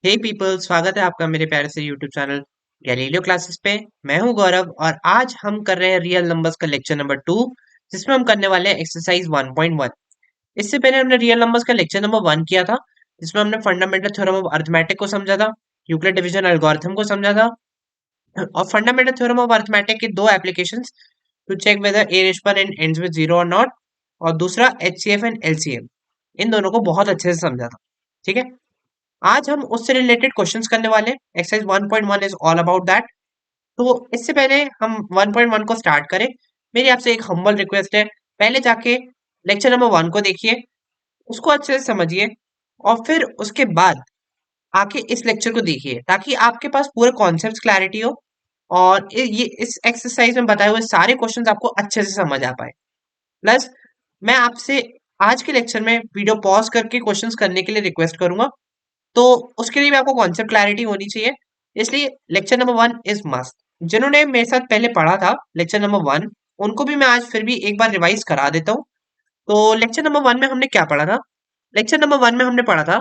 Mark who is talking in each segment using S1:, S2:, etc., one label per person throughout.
S1: हे people, स्वागत है आपका मेरे प्यारे से यूट्यूब चैनल गैलीलियो क्लासेस पे। मैं हूं गौरव और आज हम कर रहे हैं रियल नंबर्स का लेक्चर नंबर 2, जिसमें हम करने वाले हैं एक्सरसाइज 1.1। इससे पहले हमने रियल नंबर्स का लेक्चर नंबर 1 किया था, जिसमें हमने फंडामेंटल थ्योरम ऑफ अरिथमेटिक को समझा था, यूक्लिड डिवीजन एल्गोरिथम को समझा था और फंडामेंटल थ्योरम ऑफ अरिथमेटिक के दो applications to check whether a rational and ends with zero और नॉट, और दूसरा एचसीएफ एंड एलसीएम। इन दोनों को बहुत अच्छे से समझा था। ठीक है, आज हम उससे रिलेटेड क्वेश्चंस करने वाले हैं। Exercise 1.1 is all about that. तो इससे पहले हम 1.1 को स्टार्ट करें, मेरी आपसे एक हम्बल रिक्वेस्ट है, पहले जाके लेक्चर नंबर 1 को देखिए, उसको अच्छे से समझिए और फिर उसके बाद आके इस लेक्चर को देखिए, ताकि आपके पास पूरे कॉन्सेप्ट क्लैरिटी हो और ये इस एक्सरसाइज में बताए हुए सारे क्वेश्चंस आपको अच्छे से समझ आ पाए। प्लस मैं आपसे आज के लेक्चर में वीडियो पॉज करके क्वेश्चंस करने के लिए रिक्वेस्ट करूंगा, तो उसके लिए भी आपको कॉन्सेप्ट क्लैरिटी होनी चाहिए। इसलिए लेक्चर नंबर 1 इज मस्ट। जिन्होंने मेरे साथ पहले पढ़ा था लेक्चर नंबर 1, उनको भी मैं आज फिर भी एक बार रिवाइज करा देता हूँ। तो लेक्चर नंबर 1 में हमने क्या पढ़ा था? लेक्चर नंबर 1 में हमने पढ़ा था,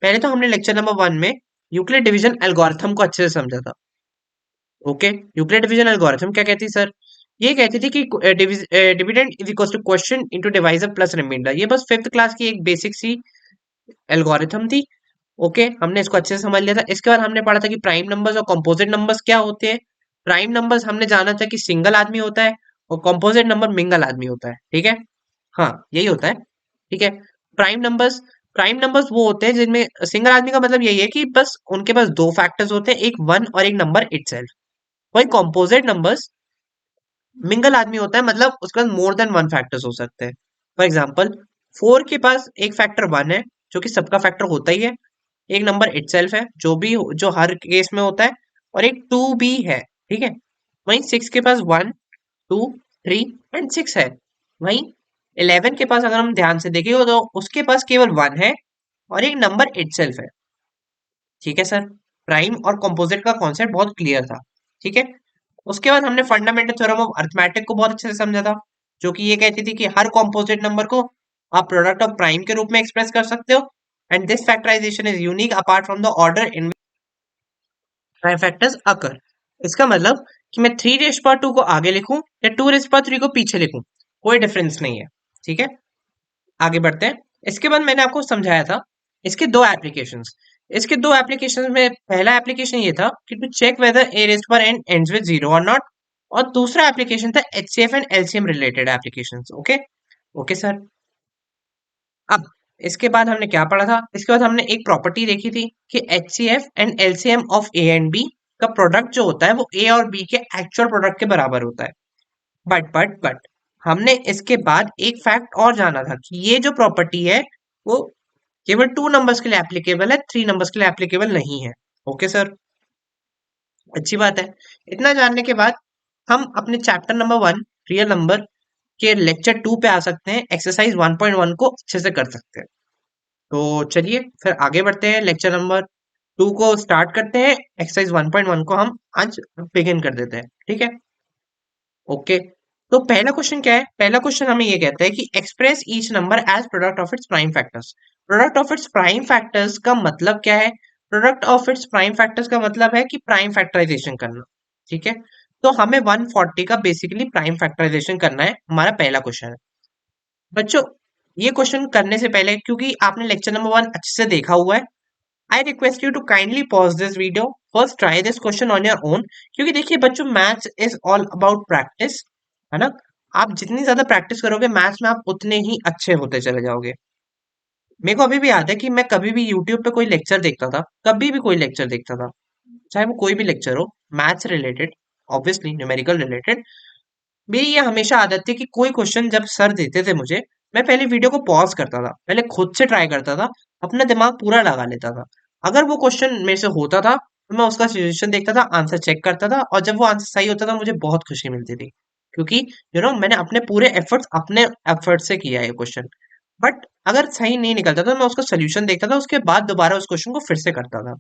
S1: पहले तो हमने लेक्चर नंबर 1 में यूक्लिड डिवीजन एल्गोरिथम को अच्छे से समझा था। ओके, यूक्लिड डिवीजन एल्गोरिथम क्या कहती सर? ये कहती थी कि dividend is equal to question into divisor plus reminder. ये बस फिफ्थ क्लास की एक बेसिक सी एल्गोरिथम थी। ओके, हमने इसको अच्छे से समझ लिया था। इसके बाद हमने पढ़ा था कि प्राइम नंबर्स और कंपोजिट नंबर्स क्या होते हैं। प्राइम नंबर्स हमने जाना था कि सिंगल आदमी होता है और कंपोजिट नंबर मिंगल आदमी होता है। ठीक है, हाँ यही होता है। ठीक है, प्राइम नंबर्स वो होते हैं जिनमें सिंगल आदमी का मतलब यही है कि बस उनके पास दो फैक्टर्स होते हैं, एक वन और एक नंबर इटसेल्फ। वही कंपोजिट नंबर्स मिंगल आदमी होता है, मतलब उसके पास मोर देन वन फैक्टर्स हो सकते हैं। फॉर एग्जाम्पल, 4 के पास एक फैक्टर 1 है, जो कि सबका फैक्टर होता ही है। एक नंबर इटसेल्फ है, जो हर केस में होता है, और एक 2 भी है। ठीक है, वहीं 6 के पास 1, 2, 3 एंड 6 है। वहीं 11 के पास अगर हम ध्यान से देखें तो उसके पास केवल 1 है और एक नंबर इटसेल्फ है। ठीक है सर, प्राइम और कंपोजिट का कॉन्सेप्ट बहुत क्लियर था। ठीक है, उसके बाद हमने फंडामेंटल थ्योरम ऑफ अरिथमेटिक को बहुत अच्छे से समझा था, जो कि ये कहती थी कि हर कंपोजिट नंबर को आप प्रोडक्ट ऑफ प्राइम के रूप में एक्सप्रेस कर सकते हो, and this factorization is unique apart from the order in prime factors occur. इसका मतलब कि मैं 3 रेज़ पावर 2 को आगे लिखूं या 2 रेज़ पावर 3 को पीछे लिखूं, कोई डिफरेंस नहीं है। ठीक है, आगे बढ़ते हैं। इसके बाद मैंने आपको समझाया था इसके दो एप्लीकेशंस। इसके दो एप्लीकेशंस में पहला एप्लीकेशन ये था कि to check whether a raise power n ends with zero और नॉट, और दूसरा एप्लीकेशन था HCF and LCM related applications. Okay, okay sir. अब इसके बाद हमने क्या पढ़ा था? इसके बाद हमने एक प्रॉपर्टी देखी थी कि HCF and LCM of a and b का प्रोडक्ट जो होता है वो ए और बी के एक्चुअल प्रोडक्ट के बराबर होता है। बट हमने इसके बाद एक फैक्ट और जाना था कि ये जो प्रॉपर्टी है वो केवल 2 नंबर्स के लिए एप्लीकेबल है, 3 नंबर्स के लिए एप्लीकेबल नहीं है। ओके सर, अच्छी बात है। इतना जानने के बाद हम अपने चैप्टर नंबर 1 रियल नंबर के लेक्चर 2 पे आ सकते हैं, एक्सरसाइज 1.1 को अच्छे से कर सकते हैं। तो चलिए फिर आगे बढ़ते हैं, लेक्चर नंबर 2 को स्टार्ट करते हैं। एक्सरसाइज 1.1 को हम आज बिगिन कर देते हैं। ठीक है, ओके। तो पहला क्वेश्चन क्या है? पहला क्वेश्चन हमें ये कहता है कि express each number as product of its prime factors. Product of its prime factors का मतलब क्या है? Product of its prime factors का मतलब है कि प्राइम फैक्टराइजेशन करना। ठीक है, तो हमें 140 का बेसिकली प्राइम फैक्टराइजेशन करना है, हमारा पहला क्वेश्चन है। बच्चों, ये क्वेश्चन करने से पहले, क्योंकि आपने लेक्चर नंबर 1 अच्छे से देखा हुआ है, I request you to kindly pause this video, first try this question on your own. क्योंकि देखिए बच्चों, maths is all about practice, है ना? आप जितनी ज्यादा प्रैक्टिस करोगे मैथ्स में, आप उतने ही अच्छे होते चले जाओगे। मेरे को अभी भी याद है कि मैं कभी भी यूट्यूब पे कोई लेक्चर देखता था, कभी भी कोई लेक्चर देखता था, चाहे वो कोई भी लेक्चर हो, maths related, obviously numerical related, मेरी ये हमेशा आदत थी कि कोई क्वेश्चन जब सर देते थे मुझे, मैं पहले वीडियो को पॉज करता था, पहले खुद से ट्राई करता था, अपना दिमाग पूरा लगा लेता था। अगर वो क्वेश्चन मेरे से होता था तो मैं उसका सॉल्यूशन देखता था, आंसर चेक करता था, और जब वो आंसर सही होता था मुझे बहुत खुशी मिलती थी, क्योंकि मैंने अपने पूरे एफर्ट्स से किया है ये क्वेश्चन। बट अगर सही नहीं निकलता तो मैं उसका सोल्यूशन देखता था, उसके बाद दोबारा उस क्वेश्चन को फिर से करता था।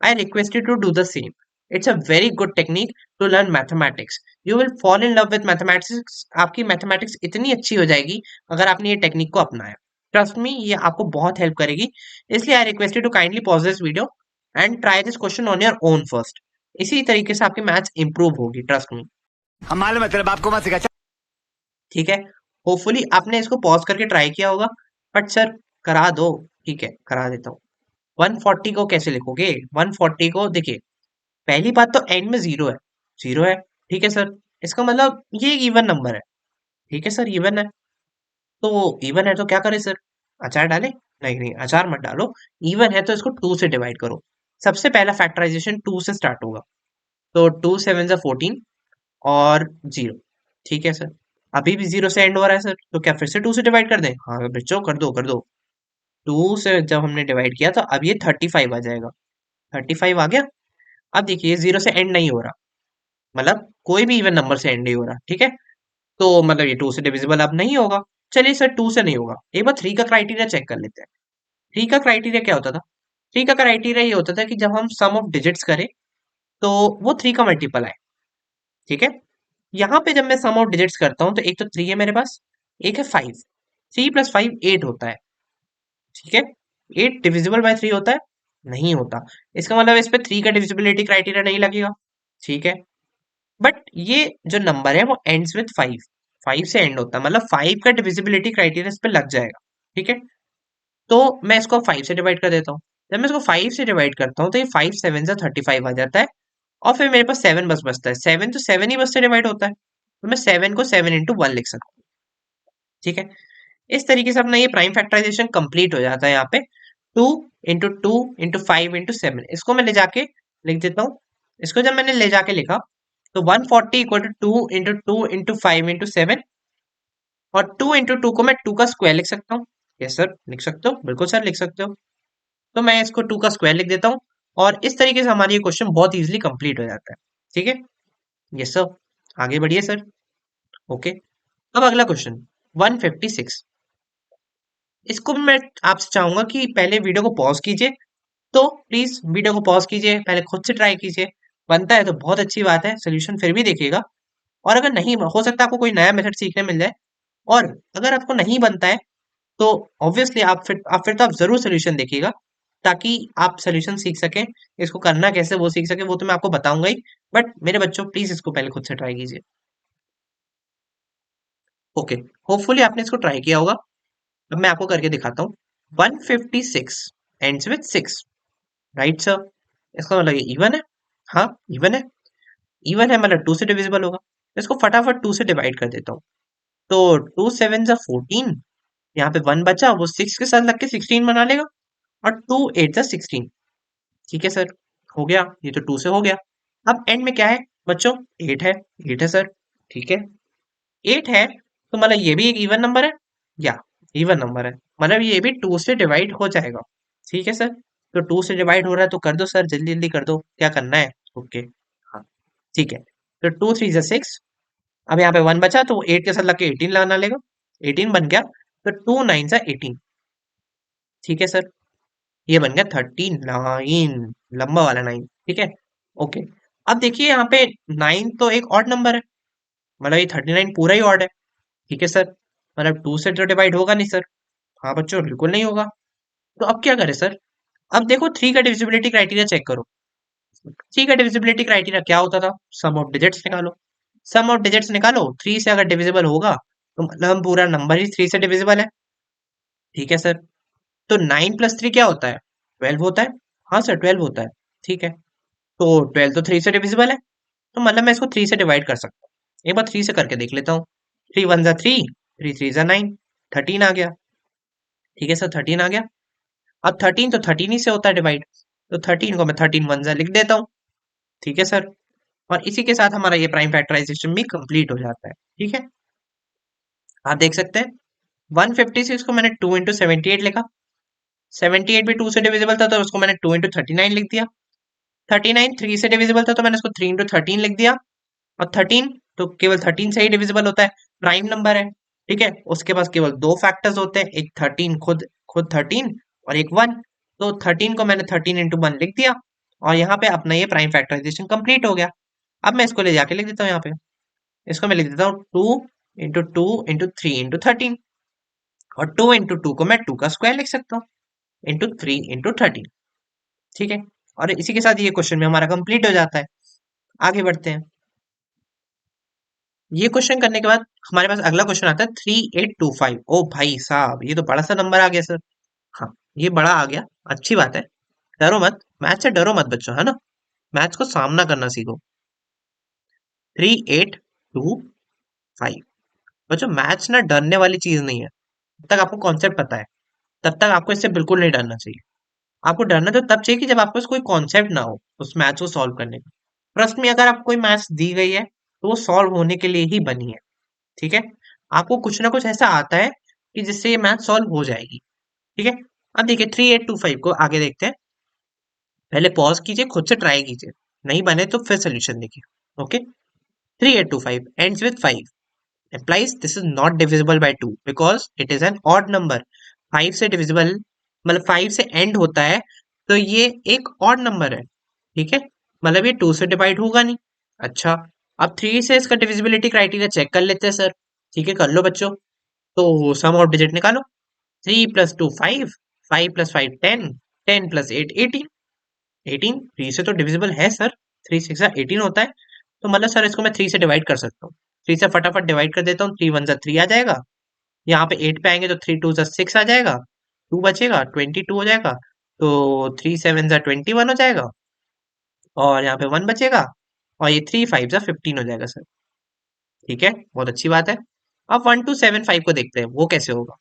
S1: I request you to do the same. It's a very good technique to learn mathematics. You will fall in love with mathematics. आपकी मैथमेटिक्स इतनी अच्छी हो जाएगी अगर आपने ये टेक्निक को अपनाया। ट्रस्ट मी, ये आपको बहुत हेल्प करेगी। इसलिए I request you to kindly pause this video and try this question on your own first. इसी तरीके से आपकी मैथ्स इंप्रूव होगी, ट्रस्ट मी।
S2: हम मालूम है तेरे बाप को मत सिखा।
S1: ठीक है, होपफुली आपने इसको पॉज करके ट्राई किया होगा। बट सर करा दो, ठीक है करा देता हूँ। 140 को कैसे लिखोगे? 140 को देखिए, पहली बात तो एंड में जीरो है, जीरो है। ठीक है सर, इसका मतलब ये एक इवन नंबर है। ठीक है सर, इवन है। तो इवन है तो क्या करे सर? अचार डाले? नहीं नहीं, अचार मत डालो। इवन है तो इसको 2 से डिवाइड करो। सबसे पहला फैक्टराइजेशन 2 से स्टार्ट होगा। तो 2 7 जा 14 और 0। ठीक है सर, अभी भी 0 से एंड हो रहा है सर, तो क्या फिर से 2 से डिवाइड कर दें? हाँ बच्चों कर दो कर दो। 2 से जब हमने डिवाइड किया तो अब ये 35 आ जाएगा। 35 आ गया। अब देखिए 0 से एंड नहीं हो रहा, मतलब कोई भी इवन नंबर से एंड नहीं हो रहा। ठीक है, तो मतलब ये 2 से डिविजिबल अब नहीं होगा। चलिए सर 2 से नहीं होगा, एक बार 3 का क्राइटेरिया चेक कर लेते हैं। 3 का क्राइटेरिया क्या होता था? 3 का क्राइटेरिया ये होता था कि जब हम सम ऑफ डिजिट्स करें तो वो 3 का मल्टीपल आए। ठीक है, यहाँ पे जब मैं सम ऑफ डिजिट्स करता हूँ तो एक तो 3 है मेरे पास, एक है 5। 3 प्लस 5 8 होता है। ठीक है, 8 डिविजिबल बाय 3 होता है? नहीं होता। इसका मतलब इस पे 3 का डिविजिबिलिटी क्राइटेरिया नहीं लगेगा। ठीक है, बट ये जो नंबर है वो एंड्स विद 5। 5 से एंड होता है, मतलब 5 का डिविजिबिलिटी क्राइटेरिया इस पे लग जाएगा। ठीक है, तो मैं इसको 5 से डिवाइड कर देता हूँ। जब मैं इसको 5 से डिवाइड करता हूँ तो ये 5 7 जा 35 आ जाता है। और फिर मेरे पास 7 बस बचता है। 7 तो 7 ही बस से डिवाइड होता है, तो मैं 7 को 7 इंटू 1 लिख सकता हूँ। ठीक है, इस तरीके से अपना ये प्राइम फैक्टराइजेशन कंप्लीट हो जाता है। यहाँ पे 2 इंटू 2 इंटू 5 इंटू 7, इसको मैं ले जाके लिख देता हूँ। इसको जब मैंने ले जाके लिखा तो 140 equal to 2 into 2 into 5 into 7। और 2 इंटू 2 को मैं 2 का स्क्वायर लिख सकता हूँ। यस सर लिख सकते हो, बिल्कुल सर लिख सकते हो। तो मैं इसको 2 का स्क्वायर लिख देता हूँ। और इस तरीके से हमारी ये क्वेश्चन बहुत इजीली कंप्लीट हो जाता है। ठीक है, यस सर, आगे बढ़िए सर। ओके, अब अगला क्वेश्चन 156। इसको भी मैं आपसे चाहूंगा कि पहले वीडियो को पॉज कीजिए। तो प्लीज वीडियो को पॉज कीजिए, पहले खुद से ट्राई कीजिए। बनता है तो बहुत अच्छी बात है, सोल्यूशन फिर भी देखिएगा। और अगर नहीं, हो सकता है आपको कोई नया मेथड सीखने मिल जाए। और अगर आपको नहीं बनता है तो ऑब्वियसली आप फिर तो आप जरूर सोल्यूशन देखिएगा, ताकि आप सोल्यूशन सीख सकें। इसको करना कैसे वो सीख सके, वो तो मैं आपको बताऊंगा ही। बट मेरे बच्चों प्लीज इसको पहले खुद से ट्राई कीजिए। ओके, होपफुली आपने इसको ट्राई किया होगा। अब मैं आपको करके दिखाता हूँ। 156 एंड्स विद 6, राइट सर? इसका मतलब ये इवन है। हाँ इवन है। इवन है मतलब 2 से डिविजिबल होगा। इसको फटाफट 2 से डिवाइड कर देता हूँ। तो 2 7 जा 14, यहाँ पे 1 बचा, वो 6 के साथ लग के 16 बना लेगा। और 2 8 जा 16। ठीक है सर, हो गया, ये तो 2 से हो गया। अब एंड में क्या है बच्चों? 8 है। 8 है सर, ठीक है। 8 है तो मतलब ये भी एक इवन नंबर है। या इवन नंबर है, मतलब ये भी 2 से डिवाइड हो जाएगा। ठीक है सर, तो 2 से डिवाइड हो रहा है तो कर दो सर, जल्दी जल्दी कर दो, क्या करना है। ओके, हाँ ठीक है। तो 2 3 जा 6। अब यहाँ पे 1 बचा तो 8 के साथ लग के 18 लगाना लेगा। 18 बन गया। तो 2 9 जा 18। ठीक है सर, ये बन गया 39, लंबा वाला 9। ठीक है, ओके। अब देखिए यहाँ पे 9 तो एक ऑड नंबर है, मतलब ये 39 पूरा ही ऑड है। ठीक है सर, मतलब 2 से तो डिवाइड होगा नहीं सर। हाँ बच्चों बिल्कुल नहीं होगा। तो अब क्या करें सर? अब देखो 3 का डिविजिबिलिटी क्राइटेरिया चेक करो। 3 का डिविजिबिलिटी क्राइटेरिया क्या होता था? सम ऑफ डिजिट्स निकालो। सम ऑफ डिजिट्स निकालो, 3 से अगर डिविजिबल होगा तो मतलब पूरा नंबर ही 3 से डिविजिबल है। ठीक है सर, तो 9 प्लस 3 क्या होता है? 12 होता है। हाँ सर 12 होता है। ठीक है, तो 12 तो 3 से डिविजिबल है, तो मतलब मैं इसको 3 से डिवाइड कर सकता हूँ। एक बार 3 से करके देख लेता हूँ। 3 1 जा 3, 3 3 जा 9, 13 आ गया। ठीक है सर, 13 आ गया। अब 13 तो 13 ही से होता है डिवाइड, तो 13 को मैं 13 1 जा लिख देता हूँ। ठीक है सर, और इसी के साथ हमारा ये प्राइम फैक्टराइजेशन भी कंप्लीट हो जाता है। ठीक है, आप देख सकते हैं 156 को मैंने 2 इंटू 78 लिखा। 78 भी 2 से डिविजिबल था तो उसको मैंने 2 इंटू 39 लिख दिया। 39 3 से डिविजिबल था तो मैंने उसको 3 इंटू 13 लिख दिया। और 13 तो केवल 13 से ही डिविजिबल होता है, प्राइम नंबर है। ठीक है, उसके पास केवल दो फैक्टर्स होते हैं, एक 13 खुद खुद 13 और एक 1। तो 13 को मैंने 13 इंटू 1 लिख दिया। और यहाँ पे अपना ये प्राइम फैक्टराइजेशन कंप्लीट हो गया। अब मैं इसको ले जाके लिख देता हूँ यहाँ पे। इसको मैं लिख देता हूँ 2 इंटू 2 इंटू 3 इंटू 13। और 2 इंटू 2 को मैं 2 का स्क्वायर लिख सकता हूँ, इंटू 3 इंटू 13। ठीक है, और इसी के साथ ये क्वेश्चन भी हमारा कंप्लीट हो जाता है। आगे बढ़ते हैं। ये क्वेश्चन करने के बाद हमारे पास अगला क्वेश्चन आता है 3825। ओ भाई साहब, ये तो बड़ा सा नंबर आ गया सर। हाँ, ये बड़ा आ गया, अच्छी बात है। डरो मत, मैथ से डरो मत बच्चों, है ना। मैथ्स को सामना करना सीखो। 3825। बच्चों मैथ्स ना डरने वाली चीज नहीं है। जब तक आपको कॉन्सेप्ट पता है तब तक आपको इससे बिल्कुल नहीं डरना चाहिए। आपको डरना तो तब चाहिए कि जब आपके पास कोई कॉन्सेप्ट ना हो उस मैथ्स को सॉल्व करने का। ट्रस्ट में, अगर आपको कोई मैथ्स दी गई है तो वो सॉल्व होने के लिए ही बनी है। ठीक है। आपको कुछ ना कुछ ऐसा आता है कि जिससे ये मैथ सॉल्व हो जाएगी। ठीक है। अब देखिए 3825 को आगे देखते हैं। पहले पॉज कीजिए, खुद से ट्राई कीजिए। नहीं बने तो फिर सोल्यूशन देखिए। Okay. 3825 ends with 5 implies this is not divisible by 2 because it is an odd number। 5 से डिविजिबल मतलब 5 से एंड होता है तो ये एक ऑड नंबर है। ठीक है। मतलब ये 2 से डिवाइड होगा नहीं। अच्छा, अब 3 से इसका डिविजिबिलिटी क्राइटेरिया चेक कर लेते हैं सर। ठीक है, कर लो बच्चों। तो सम ऑफ डिजिट निकालो। 3 प्लस 2 5, 5 प्लस 5 10, 10 प्लस 8 18। 18 3 से तो डिविजिबल है सर। 3 6 18 होता है। तो मतलब सर इसको मैं 3 से डिवाइड कर सकता हूँ। 3 से फटाफट डिवाइड कर देता हूँ। 3 1 3 आ जाएगा। यहाँ पे 8 पे आएंगे तो 3 2 6 आ जाएगा। 2 बचेगा, 22 हो जाएगा। तो 3 7 21 हो जाएगा। और यहाँ पे 1 बचेगा। और ये 3 5 15 हो जाएगा सर। ठीक है, बहुत अच्छी बात है। अब 1275 को देखते हैं वो कैसे होगा।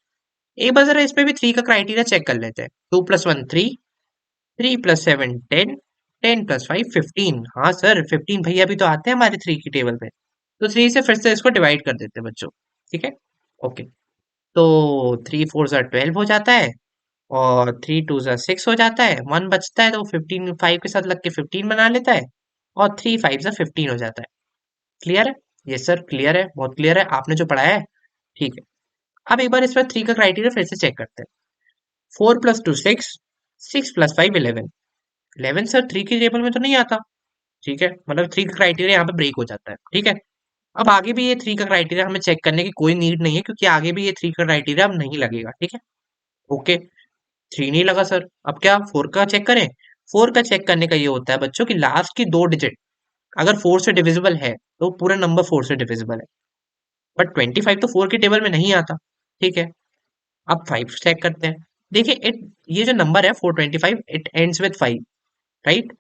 S1: एक बार जरा इस पे भी 3 का क्राइटेरिया चेक कर लेते हैं। 2 प्लस 1 3, 3 प्लस 7 10, 10 प्लस 5 15। हाँ सर, 15 भैया भी तो आते हैं हमारे 3 की टेबल पे। तो 3 से फिर से इसको डिवाइड कर देते हैं बच्चों। ठीक है। ओके। तो 3 4 12 हो जाता है। और 3 2 6 हो जाता है। 1 बचता है तो 15 5 के साथ लग के 15 बना लेता है। और 3 5 15 हो जाता है। क्लियर है? यस सर, क्लियर है, बहुत क्लियर है, आपने जो पढ़ाया है। ठीक है। अब एक बार इस पर 3 का क्राइटेरिया फिर से चेक करते हैं। 4 प्लस 2 6, 6 प्लस 5 11। 11 सर 3 की टेबल में तो नहीं आता। ठीक है, मतलब 3 का क्राइटेरिया यहाँ पे ब्रेक हो जाता है। ठीक है। अब आगे भी ये 3 का क्राइटेरिया हमें चेक करने की कोई नीड नहीं है, क्योंकि आगे भी ये 3 का क्राइटेरिया अब नहीं लगेगा। ठीक है। ओके। 3 नहीं लगा सर, अब क्या 4 का चेक करें। 4 का चेक करने का ये होता है बच्चों की लास्ट की 2 डिजिट अगर 4 से डिविजिबल है तो पूरा नंबर 4 से डिविजिबल है। बट 25 तो 4 की टेबल में नहीं आता। ठीक है। अब 5 चेक करते हैं। देखिए ये जो नंबर है 425 इट एंड्स विद 5। राइट।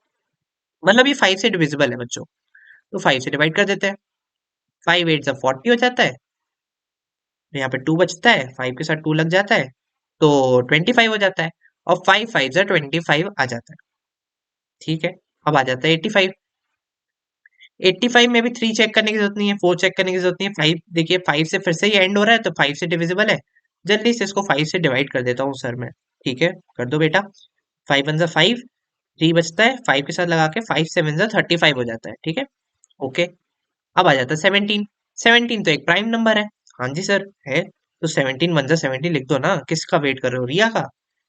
S1: मतलब ये 5 से डिविजिबल है बच्चों। तो 5 से डिवाइड कर देते हैं। 5 8 40 हो जाता है। यहाँ पे 2 बचता है, 5 के साथ 2 लग जाता है। तो 25 हो जाता है। और 5 5 25 आ जाता है। ठीक है। अब आ जाता है 85। 85 में भी 3 चेक करने की जरूरत नहीं है, 4 चेक करने की जरूरत नहीं है। 5 देखिए 5 से फिर से ही एंड हो रहा है तो 5 से डिविजिबल है। जल्दी से इसको 5 से डिवाइड कर देता हूँ सर मैं। ठीक है, कर दो बेटा। 5 1 5, 3 बचता है, 5 के साथ लगा के 5 7 35 हो जाता है। ठीक है। ओके। अब आ जाता है 17। 17 तो एक प्राइम नंबर है। हाँ जी सर है। तो 17 1 17 लिख दो ना। किसका वेट कर रहे हो, रिया का?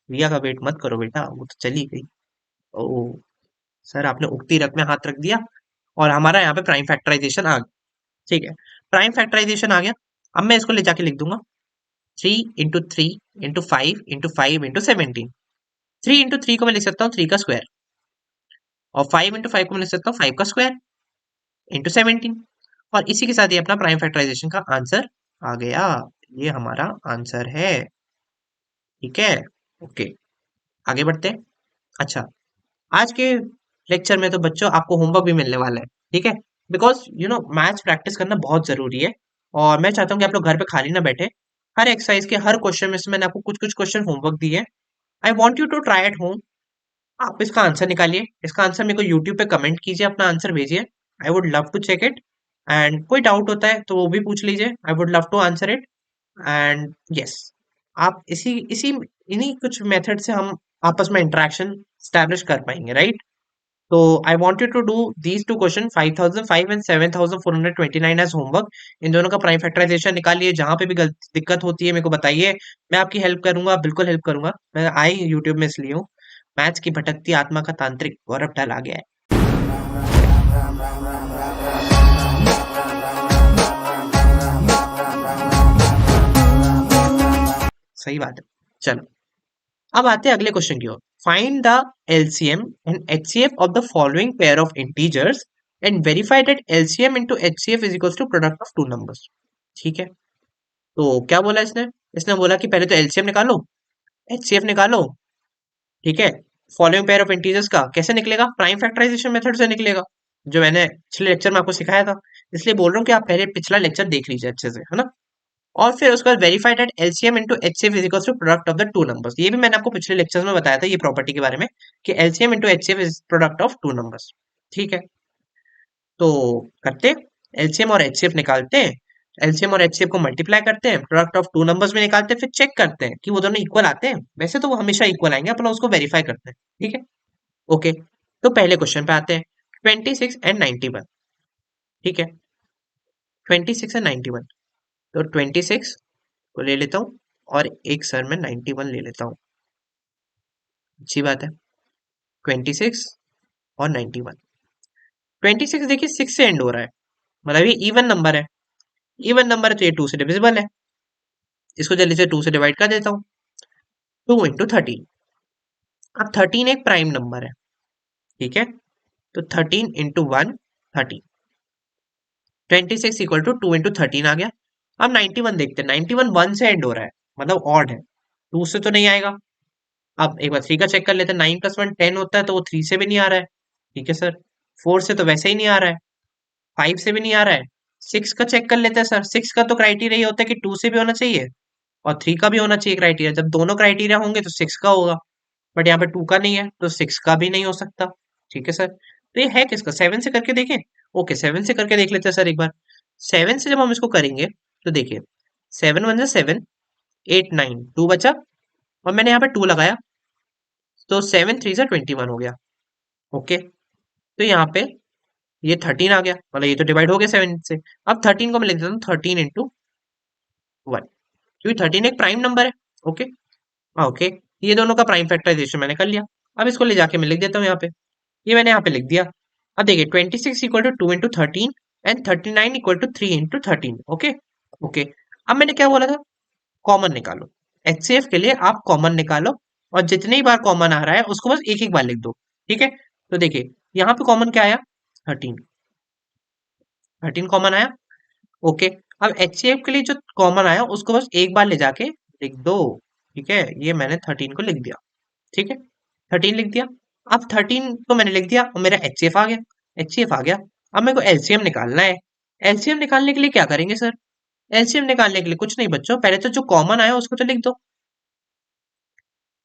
S1: रिया का वेट मत करो बेटा, वो तो चली गई। ओ सर, आपने उगती रक में हाथ रख दिया। और हमारा यहाँ पे प्राइम फैक्टराइजेशन आ गया। ठीक है, प्राइम फैक्टराइजेशन आ गया। अब मैं इसको ले जाके लिख दूंगा। 3 into 3 into 5 into 5 into 17। 3 into 3 को मैं लिख सकता हूँ 3 का स्क्वायर। और 5 इंटू 5 को मैं लिख सकता हूँ 5 का स्क्वायर इंटू 17। और इसी के साथ ये अपना प्राइम फैक्टराइजेशन का आंसर आ गया। ये हमारा आंसर है। ठीक है। ओके, आगे बढ़ते हैं। अच्छा, आज के लेक्चर में तो बच्चों आपको होमवर्क भी मिलने वाला है। ठीक है। बिकॉज मैथ्स प्रैक्टिस करना बहुत जरूरी है। और मैं चाहता हूँ कि आप लोग घर पे खाली ना बैठे। हर एक्सरसाइज के हर क्वेश्चन में से मैंने आपको कुछ कुछ क्वेश्चन होमवर्क दिए हैं। I want you to try at home. आप इसका आंसर निकालिए। इसका आंसर मेरे को यूट्यूब पे कमेंट कीजिए, अपना आंसर भेजिए। I would love to check it. And कोई डाउट होता है तो वो भी पूछ लीजिए। I would love to answer it. And yes, आप इसी इसी इन्हीं कुछ मेथड से हम आपस में इंटरेक्शन स्टैब्लिश कर पाएंगे, राइट। तो I want you to do these two question 5005 and 7429 as homework. इन दोनों का प्राइम फैक्टराइजेशन निकालिए। जहां पे भी दिक्कत होती है मेरे को बताइए। मैं आपकी हेल्प करूंगा, बिल्कुल हेल्प करूंगा। मैं आई यूट्यूब में इसलिए हूँ। मैथ्स की भटकती आत्मा का तांत्रिक गौरव टल आ गया है। सही बात है। चलो, अब आते हैं अगले क्वेश्चन की ओर। find the LCM and HCF of the following pair of integers and verify that LCM into HCF is equals to product of two numbers. ठीक है, तो क्या बोला इसने? इसने बोला कि पहले तो एलसीएम निकालो, एचसीएफ निकालो, ठीक है। फॉलोइंग पेयर ऑफ इंटीजर्स का कैसे निकलेगा? प्राइम फैक्टराइजेशन मेथड से निकलेगा, जो मैंने पिछले लेक्चर में आपको सिखाया था। इसलिए बोल रहा हूँ कि आप पहले पिछला लेक्चर देख लीजिए अच्छे से, है ना। और फिर उसके बाद verified at LCM into HCF is equals to product of the two numbers. ये भी मैंने आपको पिछले लेक्चर्स में बताया था, ये प्रॉपर्टी के बारे में, कि LCM into HCF is product of two numbers. ठीक है, तो करते एलसीएम और एचसीएफ निकालते हैं, एलसीएम और एचसीएफ को मल्टीप्लाई करते हैं, प्रोडक्ट ऑफ टू नंबर्स में निकालते हैं, फिर चेक करते हैं कि वो दोनों इक्वल आते हैं। वैसे तो वो हमेशा इक्वल आएंगे, अपन उसको वेरीफाई करते हैं। ठीक है, ओके। तो पहले क्वेश्चन पे आते हैं, 26 एंड 91। ठीक है, 26 एंड 91, तो 26 को ले लेता हूँ और एक सर में 91 ले लेता हूँ। अच्छी बात है, 26 और 91। 26 देखिए 6 से एंड हो रहा है, मतलब ये इवन नंबर है। इवन नंबर है तो ये 2 से डिविजिबल है, इसको जल्दी से 2 से डिवाइड कर देता हूँ। 2 इंटू 13। अब 13 एक प्राइम नंबर है, ठीक है, तो 13 इंटू 1 13। 26 इक्वल टू 2 इंटू 13 आ गया। अब 91 देखते हैं, 91 1 से एंड हो रहा है, मतलब ऑड है, 2 से तो नहीं आएगा। अब एक बार 3 का चेक कर लेते हैं, 9 प्लस 1 10 होता है, तो वो 3 से भी नहीं आ रहा है। ठीक है सर, 4 से तो वैसे ही नहीं आ रहा है, 5 से भी नहीं आ रहा है। 6 का चेक कर लेते हैं सर, 6 का तो क्राइटेरिया ये होता है कि 2 से भी होना चाहिए और 3 का भी होना चाहिए क्राइटेरिया। जब दोनों क्राइटेरिया होंगे तो 6 का होगा, बट यहाँ पे 2 का नहीं है तो 6 का भी नहीं हो सकता। ठीक है सर, तो ये है किसका? 7 से करके देखें। ओके, 7 से करके देख लेते हैं सर एक बार। 7 से जब हम इसको करेंगे तो देखिए, 7 1 7, 8 9, 2 बचा और मैंने यहाँ पे 2 लगाया, तो 7 3 से 21 हो गया। ओके, तो यहाँ पे ये 13 आ गया, मतलब ये तो डिवाइड हो गया 7 से। अब 13 को मैं लिख देता हूँ 13 इंटू 1, क्योंकि 13 एक प्राइम नंबर है। ओके, हाँ ओके, ये दोनों का प्राइम फैक्टराइजेशन मैंने कर लिया। अब इसको ले जाके मैं लिख देता हूँ यहाँ पे, ये मैंने यहाँ पे लिख दिया। अब देखिए 26 equal to 2 into 13 and 39 equal to 3 into 13। Okay okay, अब मैंने क्या बोला था? कॉमन निकालो। एचसीएफ के लिए आप कॉमन निकालो और जितनी बार कॉमन आ रहा है उसको बस एक एक बार लिख दो। ठीक है, तो देखिए यहाँ पे कॉमन क्या आया? 13, 13 कॉमन आया। ओके, अब एचसीएफ के लिए जो कॉमन आया उसको बस एक बार ले जाके लिख दो। ठीक है, ये मैंने 13 को लिख दिया। ठीक है, 13 लिख दिया। अब 13 तो मैंने लिख दिया और मेरा एचसीएफ आ गया। एचसीएफ आ गया, अब मेरे को एलसीएम निकालना है। एलसीएम निकालने के लिए क्या करेंगे सर? एलसीएम निकालने के लिए कुछ नहीं बच्चों, पहले तो जो कॉमन आया उसको तो लिख दो।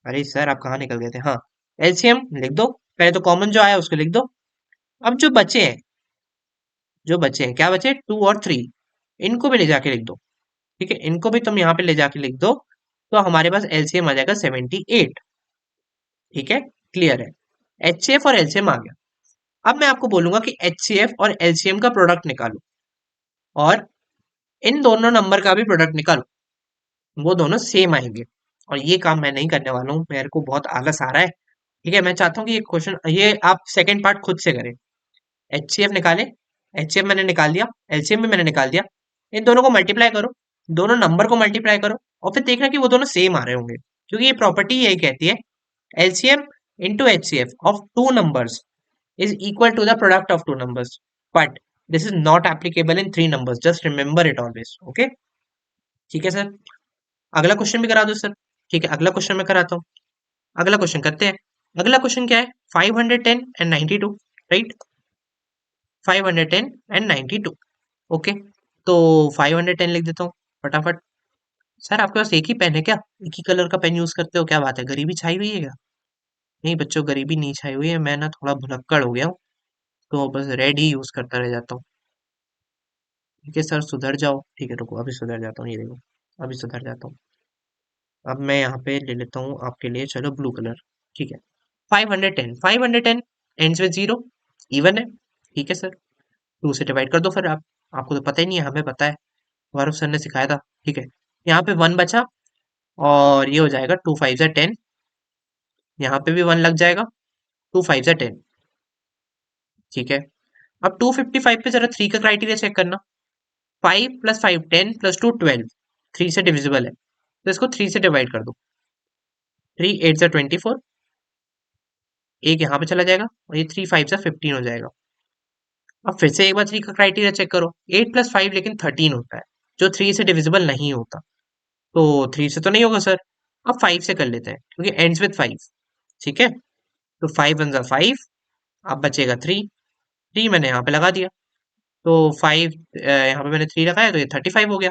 S1: अरे सर आप कहाँ निकल गए थे? हाँ, एलसीएम लिख दो, पहले तो कॉमन जो आया उसको लिख दो। अब जो बचे हैं, जो बचे हैं क्या बचे? 2 और 3, इनको भी ले जाके लिख दो। ठीक है, इनको भी तुम यहाँ पे ले जाके लिख दो, तो हमारे पास एलसीएम आ जाएगा 78। ठीक है, क्लियर है, एचसीएफ और एलसीएम आ गया। अब मैं आपको बोलूंगा कि एचसीएफ और एलसीएम का प्रोडक्ट निकालो और इन दोनों नंबर का भी प्रोडक्ट निकालो, वो दोनों सेम आएंगे। और ये काम मैं नहीं करने वाला हूँ, मेरे को बहुत आलस आ रहा है। ठीक है, मैं चाहता हूँ कि ये क्वेश्चन, ये आप सेकंड पार्ट खुद से करें। एचसीएफ निकाले, एचसीएफ मैंने निकाल दिया, एलसीएम भी मैंने निकाल दिया। इन दोनों को मल्टीप्लाई करो, दोनों नंबर को मल्टीप्लाई करो और फिर देखना कि वो दोनों सेम आ रहे होंगे, क्योंकि ये प्रॉपर्टी यही कहती है, LCM into HCF of two numbers is equal to the product of two numbers, but this is not applicable in three numbers, just remember it always. Okay, ठीक है सर, अगला क्वेश्चन भी करा दो सर। ठीक है, अगला क्वेश्चन मैं कराता हूँ। अगला क्वेश्चन करते हैं। अगला क्वेश्चन क्या है? 510 एंड 92, राइट? 510 एंड 92। ओके, तो 510 लिख देता हूँ फटाफट। सर आपके पास एक ही पेन है क्या? एक ही कलर का पेन यूज करते हो? क्या बात है, गरीबी छाई हुई है क्या? नहीं बच्चों, गरीबी नहीं छाई हुई है, मैं ना थोड़ा भुलक्कड़ हो गया हूँ, तो बस रेड ही यूज करता रह जाता हूँ। ठीक है सर, सुधर जाओ। ठीक है, रुको अभी सुधर जाता हूँ, ये देखो अभी सुधर जाता हूँ। अब मैं यहाँ पे ले लेता हूँ आपके लिए, चलो ब्लू कलर। ठीक है, 510, 510 एंड्स विद 0, इवन है। ठीक है सर, 2 से डिवाइड कर दो फिर। आप, आपको तो पता ही नहीं है, हमें पता है, गौरव सर ने सिखाया था। ठीक है, यहाँ पे 1 बचा और ये हो जाएगा 2 5 जा 10, यहाँ पे भी 1 लग जाएगा, 2 5 जा 10। ठीक है, अब 255 पे जरा 3 का क्राइटेरिया चेक करना। 5 प्लस 5 10 प्लस 2 12, 3 से डिविजिबल है, तो इसको 3 से डिवाइड कर दो। 3 8 जा 24, एक यहाँ पे चला जाएगा और ये 3 5 से 15 हो जाएगा। अब फिर से एक बार 3 का क्राइटेरिया चेक करो। 8 + 5 लेकिन 13 होता है, जो 3 से डिविजिबल नहीं होता। तो 3 से तो नहीं होगा सर। अब 5 से कर लेते हैं क्योंकि एंड्स विद 5। ठीक है, तो 5 × 1 = 5। अब बचेगा 3। 3 मैंने यहाँ पे लगा दिया, तो 5 यहाँ पे मैंने 3 लगाया तो ये 35 हो गया।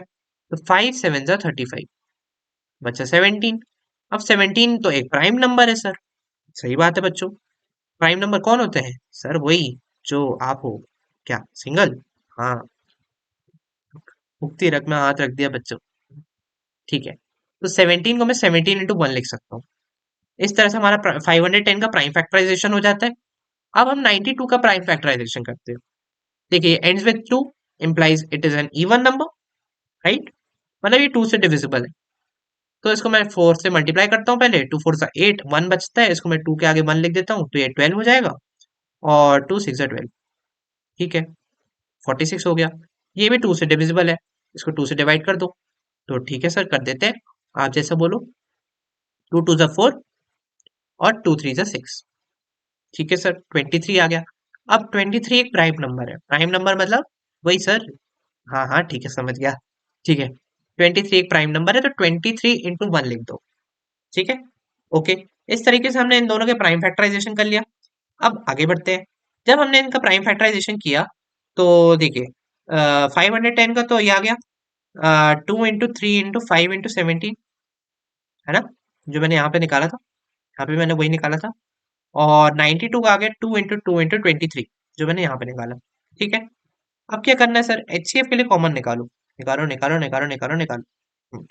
S1: तो 5 × 7 = 35, बचा 17। अब 17 तो एक प्राइम नंबर है सर। सही बात है बच्चों। प्राइम नंबर कौन होते हैं सर? वही जो आप हो। क्या सिंगल? हाँ, उगती रग में हाथ रख दिया बच्चों। ठीक है, तो 17 को मैं 17 × 1 लिख सकता हूँ। इस तरह से हमारा 510 का प्राइम फैक्टराइजेशन हो जाता है। अब हम 92 का प्राइम फैक्टराइजेशन करते हैं। देखिए, ends with 2 implies it is an even number, right? मतलब ये 2 से डिविजिबल है। तो इसको मैं 4 से मल्टीप्लाई करता हूँ पहले। 2 4 8, 1 बचता है, इसको मैं 2 के आगे 1 लिख देता हूँ तो ये 12 हो जाएगा। और 2 6 12। ठीक है, 46 हो गया। ये भी 2 से डिविजिबल है, इसको 2 से डिवाइड कर दो। तो ठीक है सर, कर देते हैं, आप जैसा बोलो। 2 2 4 और 2 3 6। ठीक है सर, 23 आ गया। अब 23 एक प्राइम नंबर है। प्राइम नंबर मतलब वही सर। हाँ हाँ, ठीक है, समझ गया। ठीक है, 23 एक प्राइम नंबर है, तो 23 × 1 लिख दो। ठीक है, ओके। इस तरीके से हमने इन दोनों के प्राइम फैक्टराइजेशन कर लिया। अब आगे बढ़ते हैं। जब हमने इनका प्राइम फैक्टराइजेशन किया तो देखिए, 510 का तो ये आ गया 2 × 3 × 5 × 17, है ना? जो मैंने यहाँ पे निकाला था, यहाँ पे मैंने वही निकाला था। और 92 का आ गया 2 × 2 × 23, जो मैंने यहाँ पे निकाला। ठीक है, अब क्या करना है सर? एचसीएफ के लिए कॉमन निकालो। निकालो निकालो निकालो निकालो निकालो।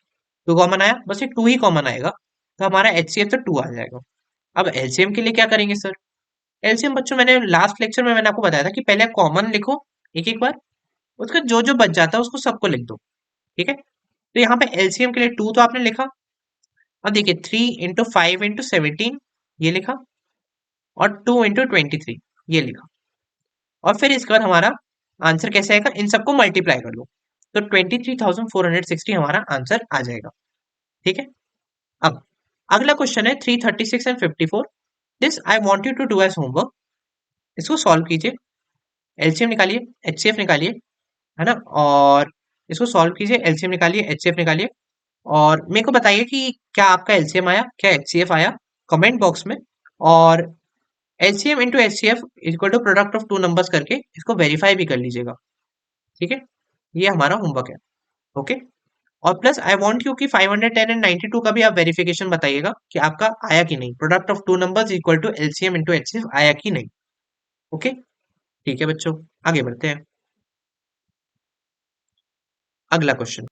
S1: 2 कॉमन आया, बस एक 2 ही कॉमन आएगा, तो हमारा एचसीएफ तो 2 आ जाएगा। अब एलसीएम के लिए क्या करेंगे सर? एलसीएम बच्चों, मैंने लास्ट लेक्चर में मैंने आपको बताया था कि पहले कॉमन लिखो एक एक बार, उसका जो जो बच जाता है उसको सबको लिख दो। ठीक है, तो यहाँ पे एलसीएम के लिए 2 तो आपने लिखा। अब देखिए, 3 × 5 × 17 ये लिखा, और 2 × 23 ये लिखा। और फिर इसके बाद हमारा आंसर कैसे आएगा? इन सबको मल्टीप्लाई कर लो, तो 23,460 हमारा आंसर आ जाएगा। ठीक है, अब अगला क्वेश्चन है 336 and 54। This I want you to do as homework. इसको सॉल्व कीजिए, एलसीएम निकालिए, एचसीएफ निकालिए, है ना? और इसको सॉल्व कीजिए, एलसीएम निकालिए, एचसीएफ निकालिए, और मेरे को बताइए कि क्या आपका एलसीएम आया, क्या एचसीएफ आया, कमेंट बॉक्स में। और LCM into HCF equal to product of two numbers करके इसको वेरीफाई भी कर लीजिएगा। ठीक है, ये हमारा होमवर्क है। ओके, और प्लस आई वांट यू कि 510 एंड 92 का भी आप वेरिफिकेशन बताइएगा कि आपका आया कि नहीं, product of two numbers equal to LCM into HCF आया कि नहीं। ओके, ठीक है बच्चों, आगे बढ़ते हैं। अगला क्वेश्चन,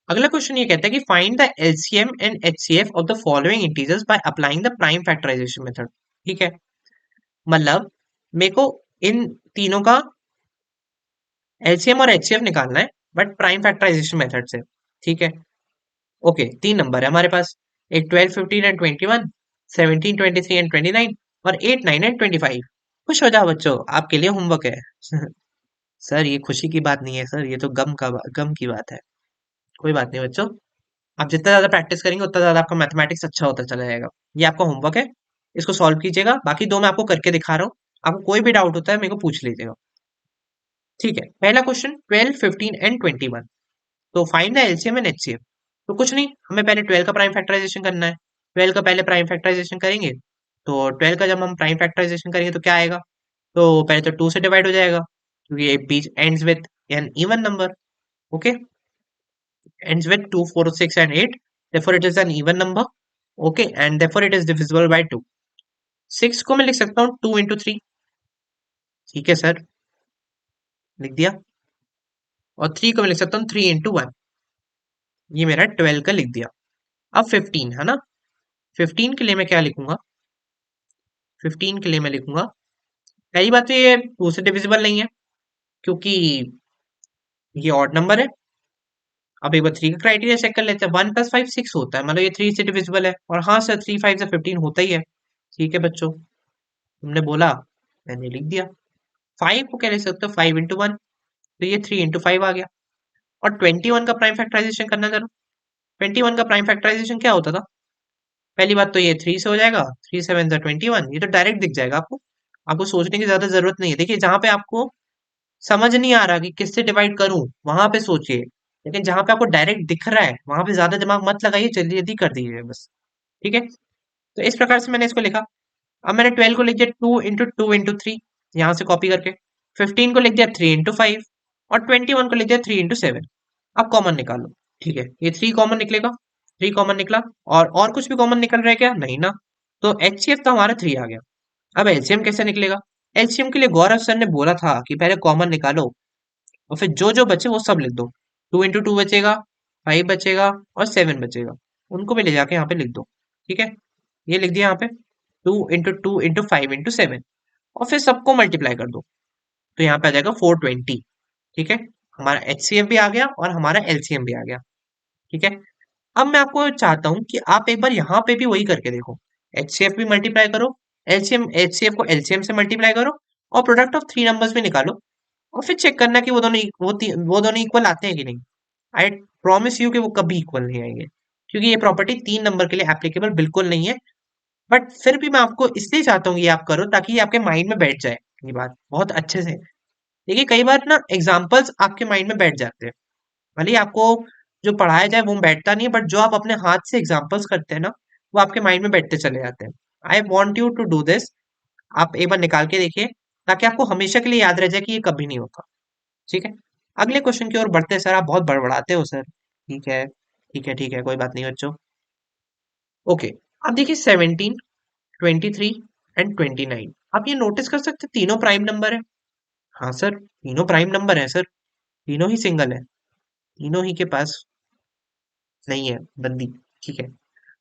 S1: अगला क्वेश्चन ये कहता है कि find the LCM and HCF of the following integers by applying the prime factorisation method. ठीक है, मतलब मेरे को इन तीनों का एलसीएम और एचसीएफ निकालना है, बट प्राइम फैक्टराइजेशन मेथड से। ठीक है, ओके, 3 नंबर है हमारे पास। एक 12 15 एंड 21, 17 23 एंड 29, और 8 9 एंड 25। खुश हो जाओ बच्चों, आपके लिए होमवर्क है। सर ये खुशी की बात नहीं है सर, ये तो गम की बात है। कोई बात नहीं बच्चों, आप जितना ज्यादा प्रैक्टिस करेंगे उतना ज्यादा आपका मैथमेटिक्स अच्छा होता चला जाएगा। ये आपका होमवर्क है, इसको सॉल्व कीजिएगा। बाकी दो मैं आपको करके दिखा रहा हूँ, आपको कोई भी डाउट होता है मेरे को पूछ लीजिएगा। ठीक है, पहला क्वेश्चन 12 15 एंड 21। तो find the LCM and HCF. तो कुछ नहीं, हमें पहले 12 का प्राइम फैक्टराइजेशन करना है। 12 का पहले प्राइम फैक्टराइजेशन करेंगे, तो 12 का जब हम प्राइम फैक्टराइजेशन करेंगे तो क्या आएगा? तो पहले तो 2 से डिवाइड हो जाएगा, क्योंकि ये बीच ends with an even number. Okay, ends with 2 4 6 and 8, therefore it is an even number. Okay, and therefore it is divisible by 2। 6 को मैं लिख सकता हूँ 2 × 3। ठीक है सर, लिख दिया। और 3 को मैं लिख सकता हूँ 3 × 1। ये मेरा 12 का लिख दिया। अब 15 है ना, 15 के लिए मैं क्या लिखूंगा? 15 के लिए मैं लिखूंगा, पहली बात तो ये 2 से डिविजिबल नहीं है, क्योंकि ये ऑड नंबर है। अब एक बार 3 का क्राइटेरिया चेक कर लेते हैं। 1 + 5 6 होता है, मतलब ये 3 से डिविजिबल है। और हाँ सर, 3 5 से 15 होता ही है। ठीक है बच्चों, तुमने बोला, मैंने लिख दिया। 5 को क्या लिख सकते हो? 5 × 1, तो ये 3 × 5 आ गया। और 21 का प्राइम फैक्टराइजेशन करना जरा। 21 का प्राइम फैक्टराइजेशन क्या होता था? पहली बात तो ये 3 से हो जाएगा, 3 7 21, ये तो डायरेक्ट दिख जाएगा आपको। आपको सोचने की ज्यादा जरूरत नहीं है। देखिए जहां पे आपको समझ नहीं आ रहा कि किससे डिवाइड करूं, वहां पे सोचिए। लेकिन जहां पे आपको डायरेक्ट दिख रहा है वहां पे ज्यादा दिमाग मत लगाइए, जल्दी जल्दी कर दीजिए बस। ठीक है, तो इस प्रकार से मैंने इसको लिखा। अब मैंने 12 को लिख दिया 2 इंटू 3, यहाँ से कॉपी करके। 15 को लिख दिया 3 इंटू 5, और 21 को लिख दिया 3 इंटू 7। अब कॉमन निकालो। ठीक है, ये 3 कॉमन निकलेगा, 3 कॉमन निकला। और कुछ भी कॉमन निकल रहा है क्या? नहीं ना। तो HCF तो हमारा 3 आ गया। अब एलसीएम कैसे निकलेगा? एलसीएम के लिए गौरव सर ने बोला था कि पहले कॉमन निकालो, और फिर जो जो बचे वो सब लिख दो। 2 इंटू 2 बचेगा, 5 बचेगा, और 7 बचेगा। उनको भी ले जाके यहाँ पे लिख दो। ठीक है, ये लिख दिया यहाँ पे। 2 इंटू 2 इंटू 5 इंटू 7, और फिर सबको मल्टीप्लाई कर दो। तो यहाँ पे आ जाएगा 420। ठीक है, हमारा HCF भी आ गया और हमारा LCM भी आ गया। ठीक है, अब मैं आपको चाहता हूँ कि आप एक बार यहाँ पे भी वही करके देखो। HCF भी मल्टीप्लाई करो, LCM HCF को LCM से मल्टीप्लाई करो, और प्रोडक्ट ऑफ 3 नंबर्स भी निकालो। और फिर चेक करना कि वो दोनों इक्वल आते हैं कि नहीं। आई प्रॉमिस यू कि वो कभी इक्वल नहीं आएंगे, क्योंकि ये प्रॉपर्टी 3 नंबर के लिए एप्लीकेबल बिल्कुल नहीं है। बट फिर भी मैं आपको इसलिए चाहता हूँ ये आप करो, ताकि ये आपके माइंड में बैठ जाए, ये बात बहुत अच्छे से। देखिए कई बार ना एग्जाम्पल्स आपके माइंड में बैठ जाते हैं। भले ही आपको जो पढ़ाया जाए वो बैठता नहीं है, बट जो आप अपने हाथ से एग्जाम्पल्स करते हैं ना, वो आपके माइंड में बैठते चले जाते हैं। I want you to do this. आप एक बार निकाल के देखिए, ताकि आपको हमेशा के लिए याद रह जाए कि ये कभी नहीं होता। ठीक है, अगले क्वेश्चन की ओर बढ़ते हैं। सर आप बहुत बड़बड़ाते हो सर। ठीक है, ठीक है, ठीक है, कोई बात नहीं बच्चों। ओके, अब देखिए 17, 23 एंड 29। आप ये नोटिस कर सकते हैं तीनों प्राइम नंबर है। हाँ सर, तीनों प्राइम नंबर है सर। तीनों ही सिंगल है, तीनों ही के पास नहीं है बंदी। ठीक है,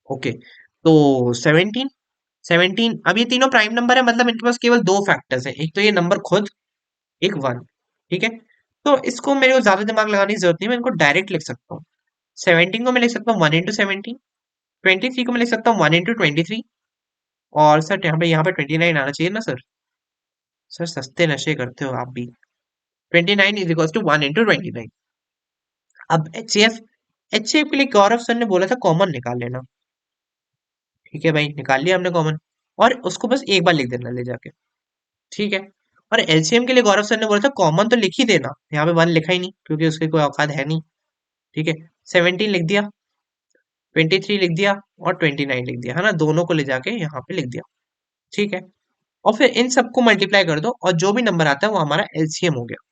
S1: ओके। तो 17, 17, अब ये तीनों प्राइम नंबर है, मतलब इनके पास केवल दो फैक्टर्स हैं, एक तो ये नंबर खुद, एक 1। ठीक है, तो इसको मेरे को ज्यादा दिमाग लगाने की जरूरत नहीं, मैं इनको डायरेक्ट लिख सकता हूँ। 17 को मैं लिख सकता हूँ 1 इंटू 17, 23 को मैं लिख सकता हूँ 1 इंटू 23, और सर यहाँ पे 29 आना चाहिए ना सर। सर सस्ते नशे करते हो आप भी। 29 = 1 इंटू 29। अब एच सी एफ के लिए गौरव सर ने बोला था कॉमन निकाल लेना। ठीक है भाई, निकाल लिया हमने कॉमन, और उसको बस एक बार लिख देना ले जाके। ठीक है, और एलसीएम के लिए गौरव सर ने बोला था कॉमन तो लिख ही देना। यहाँ पे 1 लिखा ही नहीं, क्योंकि उसकी कोई औकात है नहीं। ठीक है, 17 लिख दिया, 23 लिख दिया, और 29 लिख दिया, है ना, दोनों को ले जाके यहाँ पे लिख दिया। ठीक है, और फिर इन सबको मल्टीप्लाई कर दो, और जो भी नंबर आता है वो हमारा एलसीएम हो गया।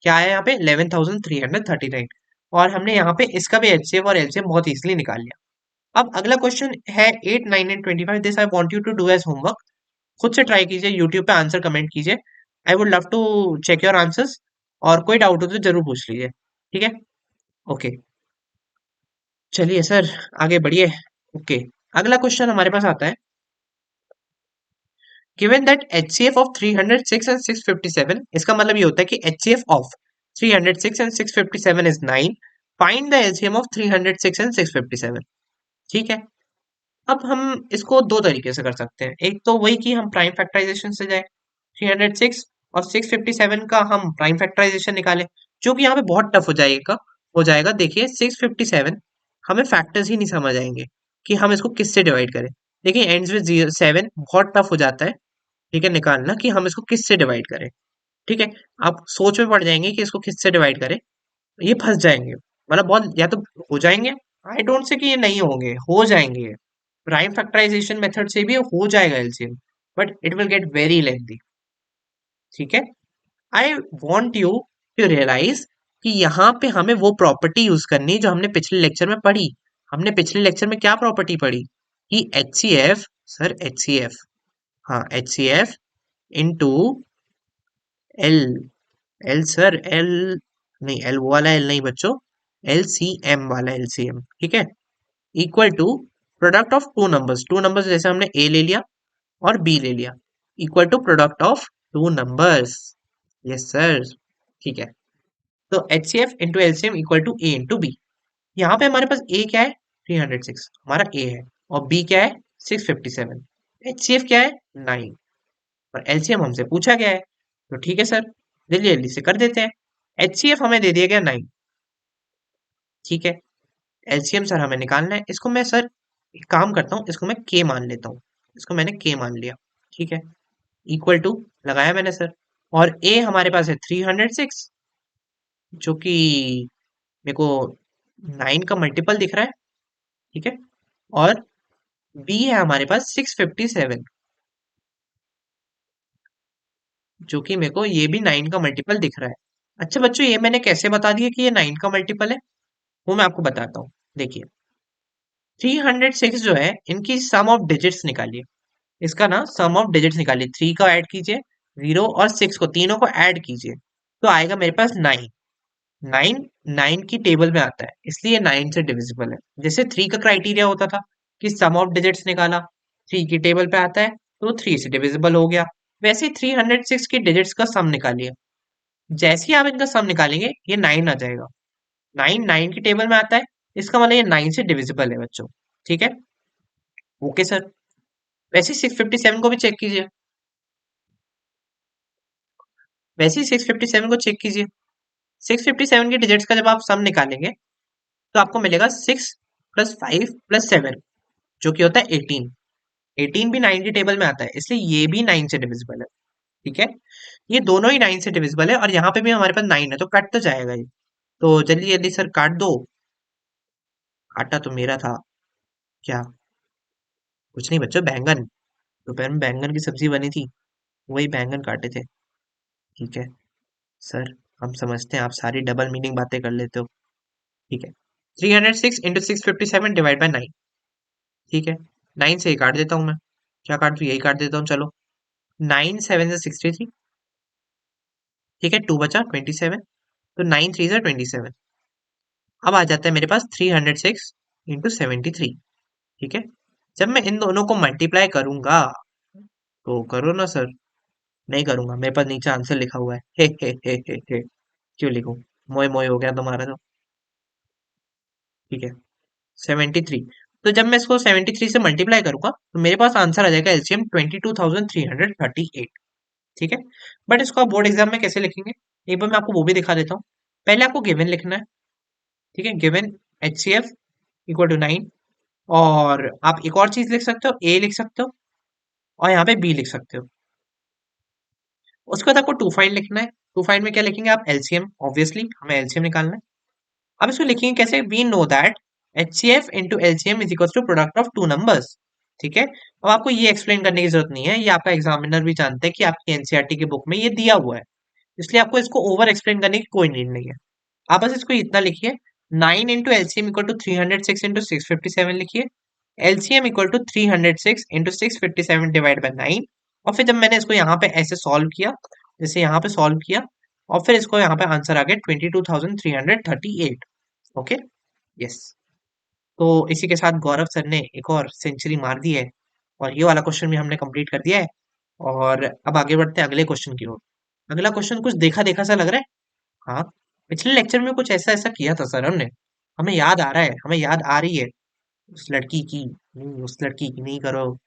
S1: क्या है यहाँ पे? 11,339। और हमने यहाँ पे इसका भी एचसीएफ और एलसीएम बहुत इजीली निकाल लिया। अब अगला क्वेश्चन है 8 9 and 25। This I want you to do as homework. खुद से ट्राई कीजिए, यूट्यूब पे आंसर कमेंट कीजिए। I would love to check your answers, और कोई डाउट हो तो जरूर पूछ लीजिए। ठीक है, ओके, चलिए सर आगे बढ़िए। ओके, अगला क्वेश्चन हमारे पास आता है। Given that HCF of 306 and 657, इसका मतलब ये होता है कि HCF of 306 and 657 is 9। Find the LCM of 306 and 657। ठीक है, अब हम इसको दो तरीके से कर सकते हैं। एक तो वही कि हम प्राइम फैक्टराइजेशन से जाए, 306 और 657 का हम प्राइम फैक्टराइजेशन निकालें, जो कि यहाँ पे बहुत टफ हो जाएगा। देखिए 657 हमें फैक्टर्स ही नहीं समझ आएंगे कि हम इसको किससे डिवाइड करें। देखिए एंड्स विद 7 बहुत टफ हो जाता है। ठीक है, निकालना कि हम इसको किससे डिवाइड करें। ठीक है, आप सोच में पड़ जाएंगे कि इसको किससे डिवाइड करें। ये फंस जाएंगे, मतलब बहुत, या तो हो जाएंगे। आई डोंट से कि ये नहीं होंगे, हो जाएंगे। प्राइम फैक्टराइजेशन मेथड से भी हो जाएगा LCM, but it will get very lengthy. ठीक है, I want you to realise कि यहाँ पे हमें वो प्रॉपर्टी यूज करनी है जो हमने पिछले लेक्चर में पढ़ी। हमने पिछले लेक्चर में क्या प्रॉपर्टी पढ़ी? कि HCF, सर HCF, हाँ HCF into L, L sir L, नहीं एल वो वाला एल नहीं बच्चों, LCM वाला LCM। ठीक है, equal to product of two numbers जैसे हमने ए ले लिया और बी ले लिया, equal to product of two numbers. Yes sir, ठीक है। तो HCF into LCM equal to a into b. यहाँ पे हमारे पास ए क्या है? 306 हमारा ए है, और बी क्या है? 657। HCF क्या है? 9, और एलसीएम हमसे पूछा गया है। तो ठीक है सर, जल्दी जल्दी से कर देते हैं। HCF हमें दे दिया गया 9। ठीक है, एलसीएम सर हमें निकालना है। इसको मैं सर एक काम करता हूँ, इसको मैं के मान लेता हूँ। इसको मैंने के मान लिया। ठीक है, इक्वल टू लगाया मैंने सर। और ए हमारे पास है 306, जो कि मेरे को 9 का मल्टीपल दिख रहा है। ठीक है, और बी है हमारे पास 657, जो कि मेरे को ये भी 9 का मल्टीपल दिख रहा है। अच्छा बच्चों, ये मैंने कैसे बता दिया कि ये 9 का मल्टीपल है, वो मैं आपको बताता हूँ। देखिए, 306 जो है, इनकी सम ऑफ डिजिट्स निकालिए। इसका ना सम ऑफ डिजिट्स निकालिए, 3 का ऐड कीजिए, 0 और 6 को, तीनों को ऐड कीजिए, तो आएगा मेरे पास 9। 9 9 की टेबल में आता है, इसलिए 9 से डिविजिबल है। जैसे 3 का क्राइटेरिया होता था कि सम ऑफ डिजिट्स निकाला, 3 की टेबल पे आता है, तो 3 से डिविजिबल हो गया। वैसे ही 306 की डिजिट्स का सम निकालिए। जैसे ही आप इनका सम निकालेंगे, ये 9 आ जाएगा। 9 9 की टेबल में आता है, इसका मतलब ये 9 से डिविजिबल है बच्चों। ठीक है, ओके सर। वैसे ही 657 को भी चेक कीजिए। वैसे ही 657 को चेक कीजिए। 657 की डिजिट्स का जब आप सम निकालेंगे, तो आपको मिलेगा 6 प्लस 5 प्लस 7, जो कि होता है 18। 18 भी 9 की टेबल में आता है, इसलिए ये भी 9 से डिविजिबल है। ठीक है, ये दोनों ही 9 से डिविजिबल है, और यहाँ पे भी हमारे पास 9 है, तो कट तो जाएगा ये। तो जल्दी जल्दी सर काट दो। काटा तो मेरा था। क्या? कुछ नहीं बच्चों, बैंगन। दोपहर में बैंगन की सब्जी बनी थी, वही बैंगन काटे थे। ठीक है सर, हम समझते हैं आप सारी डबल मीनिंग बातें कर लेते हो। ठीक है, 306 इंटू 657 डिवाइड बाई 9। ठीक है, 9 से ही काट देता हूँ मैं। क्या काट दूँ? यही काट देता हूँ, चलो। 9 7 से 63। ठीक है, 2 बचा 27, तो 9 3 से 27। अब आ जाता है मेरे पास 306 इंटू 73। ठीक है, जब मैं इन दोनों को मल्टीप्लाई करूंगा, तो करो ना सर। नहीं करूंगा, मेरे पास नीचे आंसर लिखा हुआ है। हे। क्यों लिखूं? मोए मोए हो गया तुम्हारा तो। ठीक है, 73। तो जब मैं इसको 73 से मल्टीप्लाई करूंगा, तो मेरे पास आंसर आ जाएगा एलसीएम 22,338। ठीक है, बट इसको आप बोर्ड एग्जाम में कैसे लिखेंगे, एक बार मैं आपको वो भी दिखा देता हूँ। पहले आपको गिवन लिखना है। ठीक है, गिवन HCF इक्वल टू 9। और आप एक और चीज लिख सकते हो, ए लिख सकते हो, और यहाँ पे बी लिख सकते हो। उसके बाद आपको टू फाइंड लिखना है। टू फाइंड में क्या लिखेंगे आप? एलसीएम, ऑब्वियसली हमें एलसीएम निकालना है। अब इसको लिखेंगे कैसे? We know that HCF into LCM is equal to product of two numbers. ठीक है, अब आपको ये एक्सप्लेन करने की जरूरत नहीं है, ये आपका एग्जामिनर भी जानते हैं कि आपकी एनसीईआरटी की बुक में ये दिया हुआ है, इसलिए आपको इसको ओवर एक्सप्लेन करने की कोई नीड नहीं है। आप बस इसको इतना लिखिए, 9 into LCM equal to 306 into 657 लिखिए। LCM equal to 306 into 657 divide by 9। और फिर जब मैंने इसको यहाँ पे ऐसे सॉल्व किया, जैसे यहाँ पे सॉल्व किया, और फिर इसको यहाँ पे आंसर आ गया 22,338। Okay, yes. तो इसी के साथ गौरव सर ने एक और सेंचुरी मार दी है, और ये वाला क्वेश्चन भी हमने कंप्लीट कर दिया है। और अब आगे बढ़ते हैं अगले क्वेश्चन की ओर। अगला क्वेश्चन कुछ देखा देखा सा लग रहा है। हाँ, पिछले लेक्चर में कुछ ऐसा ऐसा किया था सर हमने, हमें याद आ रहा है, हमें याद आ रही है। उस लड़की की नहीं, उस लड़की की नहीं करो।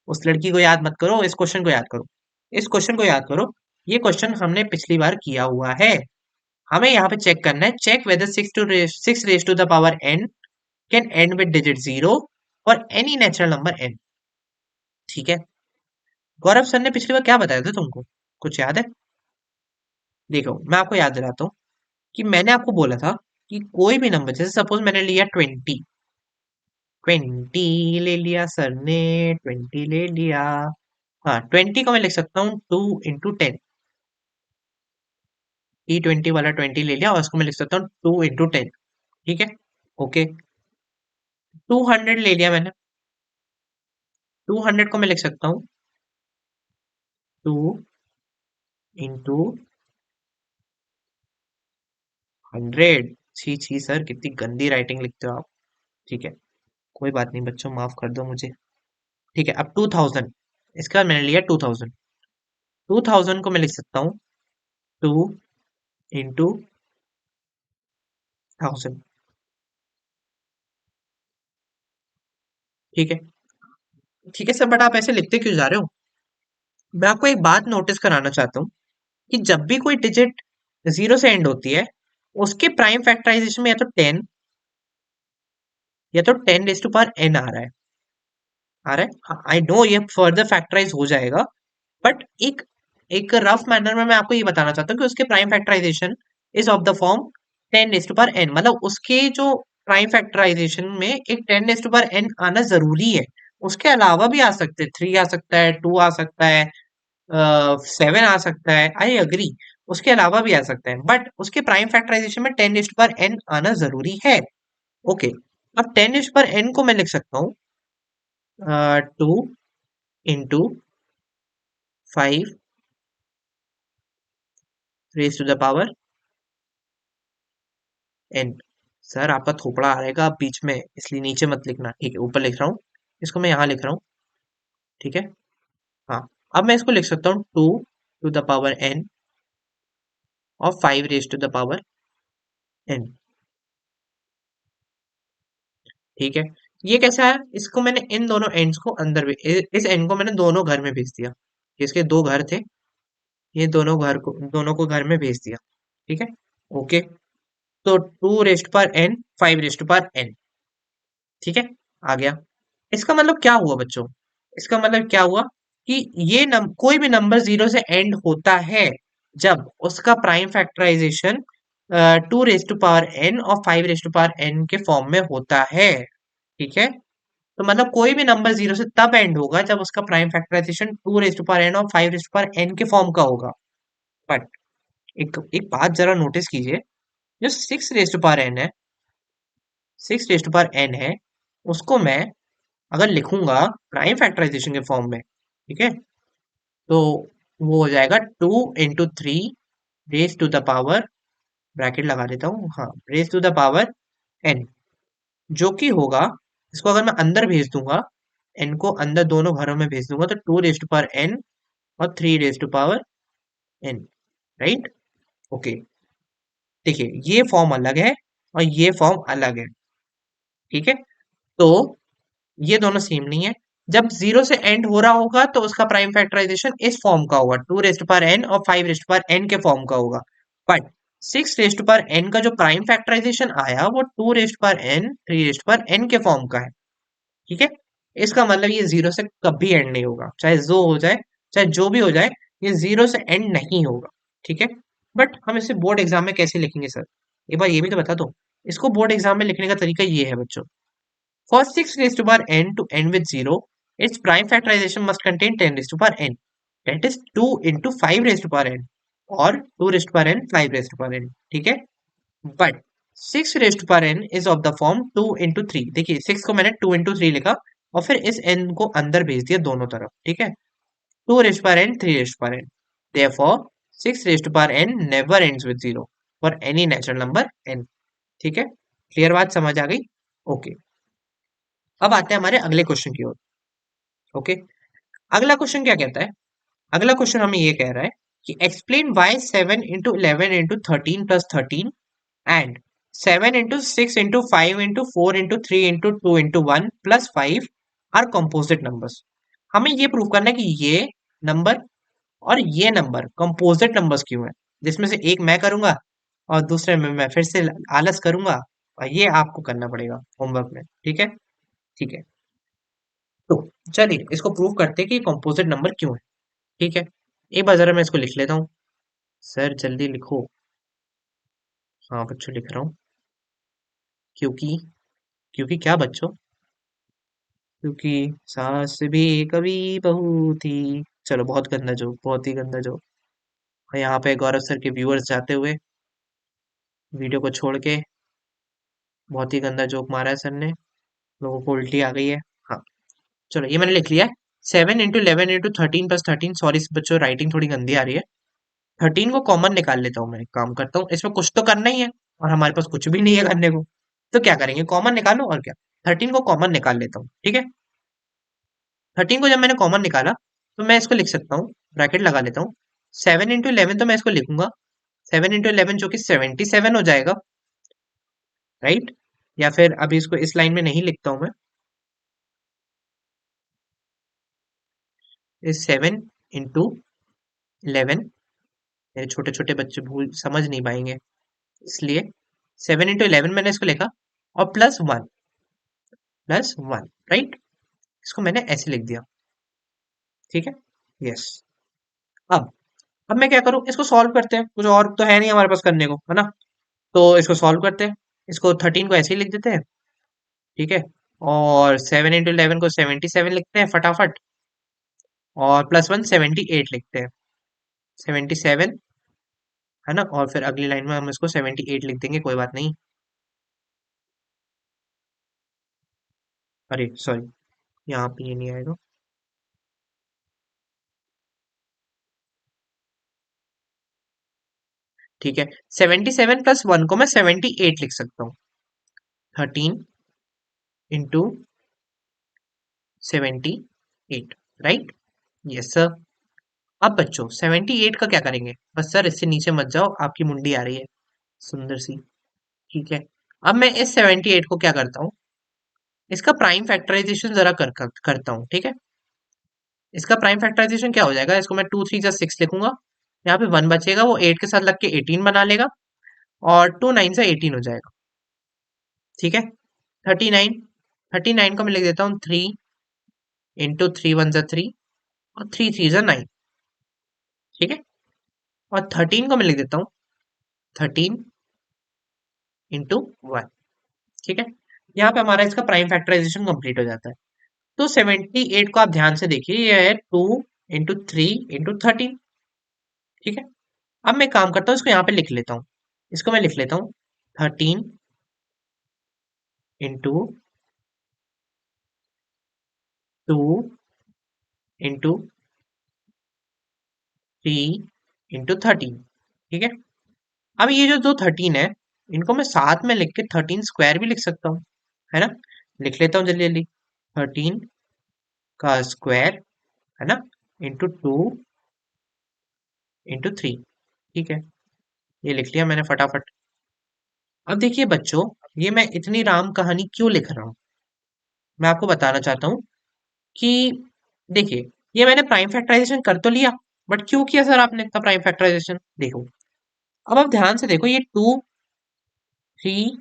S1: उस लड़की को याद मत करो, इस क्वेश्चन को याद करो। इस क्वेश्चन को याद करो। ये क्वेश्चन हमने पिछली बार किया हुआ है। हमें यहाँ पे चेक करना है, check whether 6 raise to the power n can end with digit 0 और एनी नेचुरल नंबर n। ठीक है, गौरव सर ने पिछली बार क्या बताया था तुमको, कुछ याद है? देखो मैं आपको याद दिलाता हूँ कि मैंने आपको बोला था कि कोई भी नंबर, जैसे सपोज मैंने लिया 20। 20 ले लिया सर ने, 20 ले लिया। हाँ, 20 को मैं लिख सकता हूँ 2 इंटू 10। T20 वाला 20 ले लिया, और उसको मैं लिख सकता हूँ 2 इंटू 10। ठीक है, ओके। 200 ले लिया मैंने। 200 को मैं लिख सकता हूँ 2 इंटू 100। छी छी सर, कितनी गंदी राइटिंग लिखते हो आप। ठीक है, कोई बात नहीं बच्चों, माफ कर दो मुझे। ठीक है, अब 2000, इसके बाद मैंने लिया 2000। 2000 को मैं लिख सकता हूँ 2 इंटू 1000। ठीक है, ठीक है सर, बट आप ऐसे लिखते क्यों जा रहे हो? मैं आपको एक बात नोटिस कराना चाहता हूँ कि जब भी कोई डिजिट 0 से एंड होती है, उसके प्राइम फैक्टराइजेशन में या तो 10 या तो 10 रेज टू पावर n आ रहा है। आ रहा है, आई नो ये फर्दर फैक्टराइज हो जाएगा, बट एक एक रफ मैनर में मैं आपको ये बताना चाहता हूँ कि उसके prime factorisation is of the form 10 मतलब उसके जो प्राइम फैक्टराइजेशन में एक 10 आना जरूरी है। उसके अलावा भी आ सकते हैं, 3 आ सकता है, 2 आ सकता है, 7 आ सकता है, आई अग्री। उसके अलावा भी आ सकता है, बट उसके प्राइम फैक्टराइजेशन में 10 आना जरूरी है। ओके, अब 10 को मैं लिख सकता हूँ 2 into 5 raised to the power n। Sir आपका थोपड़ा आ रहेगा बीच में, इसलिए नीचे मत लिखना, ठीक है, ऊपर लिख रहा हूँ। इसको मैं यहाँ लिख रहा हूँ, ठीक है। हाँ, अब मैं इसको लिख सकता हूँ 2 to the power n और 5 raised to the power n। ठीक है, ये कैसा है, इसको मैंने इन दोनों एंड्स को इस एंड को मैंने दोनों घर में भेज दिया। इसके दो घर थे, ये दोनों को घर में भेज दिया। ठीक है, ओके। तो 2 raised to the power n, 5 raised to the power n। ठीक है, आ गया। इसका मतलब क्या हुआ बच्चों, इसका मतलब क्या हुआ कि कोई भी नंबर जीरो से एंड होता है जब उसका prime factorisation 2 raised to the power n और 5 raised to the power n के फॉर्म में होता है। ठीक है, तो मतलब कोई भी नंबर जीरो से तब एंड होगा जब उसका prime factorisation 2 raised to the power n और 5 raised to the power n के फॉर्म का होगा। बट एक एक बात जरा नोटिस कीजिए, जो 6 raised to the power n है, 6 raised to the power n है, उसको मैं अगर लिखूंगा प्राइम फैक्टराइजेशन के फॉर्म में, ठीक है, तो वो हो जाएगा 2 into 3 raise to the power, bracket लगा देता हूँ, हाँ, raise to the power n, जो कि होगा, इसको अगर मैं अंदर भेज दूंगा, n को अंदर दोनों घरों में भेज दूंगा, तो 2 raised to the power n और 3 raised to the power n, right. Okay, देखिए ये फॉर्म अलग है और ये फॉर्म अलग है। ठीक है, तो ये दोनों सेम नहीं है। जब जीरो से एंड हो रहा होगा तो उसका प्राइम फैक्टराइजेशन इस फॉर्म का होगा, 2 raised to the power n और 5 raised to the power n के फॉर्म का होगा। But 6 raised to the power n का जो प्राइम फैक्टराइजेशन आया वो 2 raised to the power n, 3 raised to the power n के फॉर्म का है। ठीक है, इसका मतलब ये जीरो से कभी एंड नहीं होगा, चाहे जो हो जाए, चाहे जो भी हो जाए, ये जीरो से एंड नहीं होगा। ठीक है, बट हम इसे बोर्ड एग्जाम में कैसे लिखेंगे सर, एक बार ये भी तो बता दो। इसको बोर्ड एग्जाम में लिखने का तरीका ये है बच्चों, for 6 raised to power n to end with 0, its prime factorization must contain 10 raised to power n. That is 2 into 5 raised to power n और 2 raised to power n, 5 raised to power n। ठीक है, but 6 raised to power n is of the form 2 into 3। देखिए 6 को मैंने 2 into 3 लिखा और फिर इस n को अंदर भेज दिया दोनों तरफ। ठीक है, 2 raised to power n, 3 raised to power n। Therefore 6 raised to power n never ends with 0 for any natural number n। ठीक है, क्लियर बात समझ आ गई? ओके, अब आते हैं हमारे अगले क्वेश्चन की ओर। ओके, अगला क्वेश्चन क्या कहता है, अगला क्वेश्चन हमें ये कह रहा है कि explain why 7 into 11 into 13 plus 13 and 7 into 6 into 5 into 4 into 3 into 2 into 1 plus 5 are composite numbers. हमें ये प्रूव करना है कि ये नंबर और ये नंबर कंपोजिट नंबर्स क्यों है, जिसमें से एक मैं करूंगा और दूसरे में मैं फिर से आलस करूंगा, और ये आपको करना पड़ेगा होमवर्क में। ठीक है, ठीक है, तो चलिए इसको प्रूव करते हैं कि कंपोजिट नंबर क्यों है। ठीक है, एक बार जरा मैं इसको लिख लेता हूँ। सर जल्दी लिखो। हाँ बच्चों लिख रहा हूँ। क्योंकि क्योंकि क्या बच्चों, क्योंकि सास भी कभी बहू थी। चलो बहुत गंदा जोक, बहुत ही गंदा जोक। और यहाँ पे गौरव सर के व्यूअर्स जाते हुए वीडियो को छोड़ के बहुत ही गंदा जोक मारा है सर ने, लोगों को उल्टी आ गई है। हाँ, चलो ये मैंने लिख लिया है। 7 into 11 into 13 plus 13, सॉरी बच्चों राइटिंग थोड़ी गंदी आ रही है। 13 को कॉमन निकाल लेता हूँ, मैं एक काम करता हूँ, इसमें कुछ तो करना ही है और हमारे पास कुछ भी नहीं है करने को, तो क्या करेंगे, कॉमन निकालो और क्या। 13 को कॉमन निकाल लेता हूँ, ठीक है। 13 को जब मैंने कॉमन निकाला तो मैं इसको लिख सकता हूँ, ब्रैकेट लगा लेता हूँ। 7 into 11 तो मैं इसको लिखूंगा 7 into 11 जो कि 77 हो जाएगा, राइट। या फिर अभी इसको इस लाइन में नहीं लिखता हूं मैं, इस 7 into 11, मेरे छोटे छोटे बच्चे भूल समझ नहीं पाएंगे, इसलिए 7 into 11 मैंने इसको लिखा और +1, राइट। इसको मैंने ऐसे लिख दिया। ठीक है, यस। अब अब मैं क्या करूं, इसको सॉल्व करते हैं, कुछ और तो है नहीं हमारे पास करने को, है ना। तो इसको सॉल्व करते हैं। इसको 13 को ऐसे ही लिख देते हैं। ठीक है, और 7 × 11 को 77 लिखते हैं फटाफट, और +1 78 लिखते हैं। 77, है ना, और फिर अगली लाइन में हम इसको 78 लिख देंगे, कोई बात नहीं। अरे सॉरी, यहाँ पे ये नहीं आएगा। ठीक है, 77 + 1 को मैं 78 लिख सकता हूँ। 13 × 78, राइट। Yes sir. अब बच्चों 78 का क्या करेंगे, बस सर इससे नीचे मत जाओ, आपकी मुंडी आ रही है सुंदर सी। ठीक है, अब मैं इस 78 को क्या करता हूँ, इसका प्राइम फैक्टराइजेशन जरा करता हूँ। ठीक है, इसका प्राइम फैक्टराइजेशन क्या हो जाएगा, इसको मैं 2 3 + 6 लिखूंगा। यहाँ पे 1 बचेगा, वो 8 के साथ लग के 18 बना लेगा, और 2 9 से 18 हो जाएगा। ठीक है, 39, 39 को मैं लिख देता हूँ 3 × 3 = 3 और 3 3 = 9। ठीक है, और 13 को मैं लिख देता हूँ 13 × 1। ठीक है, यहाँ पे हमारा इसका प्राइम फैक्टराइजेशन कंप्लीट हो जाता है। तो 78 को आप ध्यान से देखिए, ये है 2 × 3 × 13। ठीक है, अब मैं काम करता हूँ, इसको यहाँ पे लिख लेता हूँ। इसको मैं लिख लेता हूँ 13 × 2 × 3 × 13। ठीक है, अब ये जो दो 13 है, इनको मैं साथ में लिख के 13 स्क्वायर भी लिख सकता हूँ, है ना। लिख लेता हूँ जल्दी जल्दी, 13 का स्क्वायर, है ना, × 2 × 3। ठीक है, ये लिख लिया मैंने फटाफट। अब देखिए बच्चों, ये मैं इतनी राम कहानी क्यों लिख रहा हूँ, मैं आपको बताना चाहता हूँ कि देखिए, ये मैंने प्राइम फैक्टराइजेशन कर तो लिया, बट क्यों किया सर आपने इतना प्राइम फैक्टराइजेशन, देखो। अब आप ध्यान से देखो, ये 2 3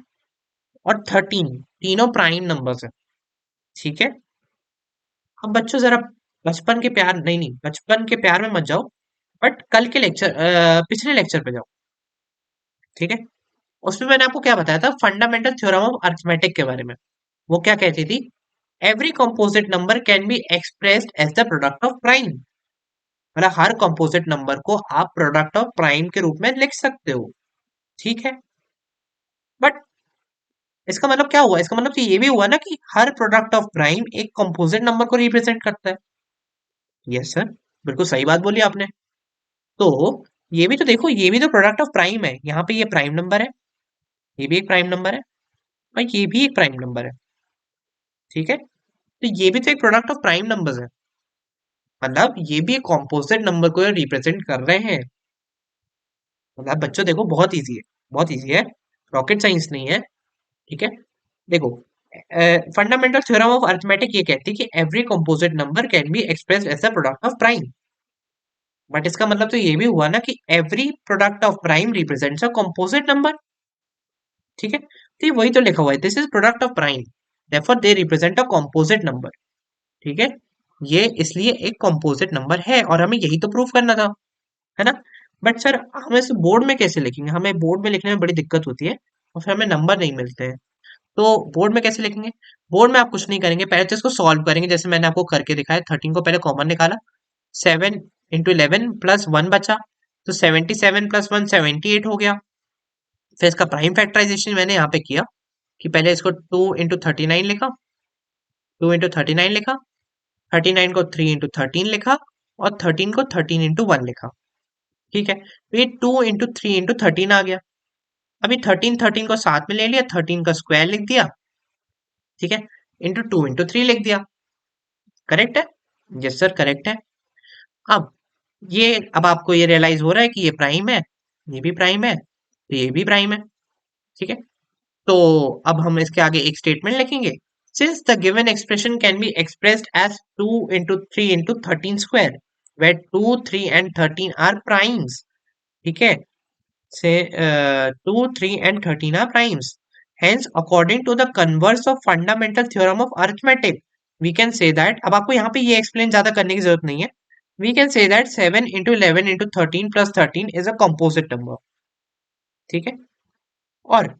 S1: और 13 तीनों प्राइम नंबर्स है। ठीक है, अब बच्चों जरा बचपन के प्यार, नहीं नहीं, बचपन के प्यार में मत जाओ, बट कल के लेक्चर, पिछले लेक्चर पे जाओ। ठीक है, उसमें मैंने आपको क्या बताया था, फंडामेंटल थ्योरम ऑफ अरिथमेटिक के बारे में। वो क्या कहती थी, every composite number can be expressed as the product of prime. मतलब हर कंपोजिट नंबर को आप प्रोडक्ट ऑफ प्राइम के रूप में लिख सकते हो। ठीक है, बट इसका मतलब क्या हुआ, इसका मतलब तो ये भी हुआ ना कि हर प्रोडक्ट ऑफ प्राइम एक कंपोजिट नंबर को रिप्रेजेंट करता है। यस सर, बिल्कुल सही बात बोली आपने। तो ये भी तो देखो, ये भी तो प्रोडक्ट ऑफ प्राइम है, यहाँ पे ये प्राइम नंबर है, ये भी एक प्राइम नंबर है, और ये भी एक प्राइम नंबर है। ठीक है, तो ये भी तो एक प्रोडक्ट ऑफ प्राइम नंबर्स है, मतलब ये भी एक कॉम्पोजिट नंबर को रिप्रेजेंट कर रहे हैं। मतलब बच्चों देखो, बहुत इजी है, बहुत इजी है, रॉकेट साइंस नहीं है। ठीक है, देखो, फंडामेंटल थ्योरम ऑफ अरिथमेटिक ये कहती है कि every composite number can be expressed as a product of prime. But इसका मतलब तो ये भी हुआ ना कि every product of prime represents a composite number. ठीक है, तो ये वही तो लिखा हुआ है, this is product of prime, therefore they represent a composite number. ठीक है, ये इसलिए एक कंपोजिट नंबर है, और हमें यही तो प्रूव करना था, है ना। बट सर हम इसे बोर्ड में कैसे लिखेंगे, हमें बोर्ड में लिखने में बड़ी दिक्कत होती है, और फिर हमें नंबर नहीं मिलते हैं। तो बोर्ड में कैसे लिखेंगे, बोर्ड में आप कुछ नहीं करेंगे, पहले तो इसको सॉल्व करेंगे, जैसे मैंने आपको करके दिखाया। 13 को पहले कॉमन निकाला, 7 × 11 +1 बचा, तो 77 + 1 78 हो गया। फिर इसका प्राइम फैक्टराइजेशन मैंने यहाँ पे किया, कि पहले इसको 2 × 39 लिखा, 2 × 39 लिखा, 39 को 3 × 13 लिखा, और 13 को 13 × 1 लिखा। ठीक है, तो ये 2 × 3 × 13 आ गया। अभी 13 को साथ में ले लिया, 13 का स्क्वायर लिख दिया। ठीक है, × 2 × 3 लिख दिया। करेक्ट है, यस सर करेक्ट है। अब अब आपको ये रियलाइज हो रहा है कि ये प्राइम है, ये भी प्राइम है, तो ये भी प्राइम है। ठीक है, तो अब हम इसके आगे एक स्टेटमेंट लिखेंगे, since the given expression can be expressed as 2 × 3 × 13 square, where 2 3 and 13 are primes. ठीक है, से 2 3 and 13 are primes, hence according to the converse of fundamental theorem of arithmetic, we can say that, अब आपको यहाँ पे ये explain ज्यादा करने की जरूरत नहीं है। We can say that 7 into 11 into 13 + 13 is a composite number. ठीक है। और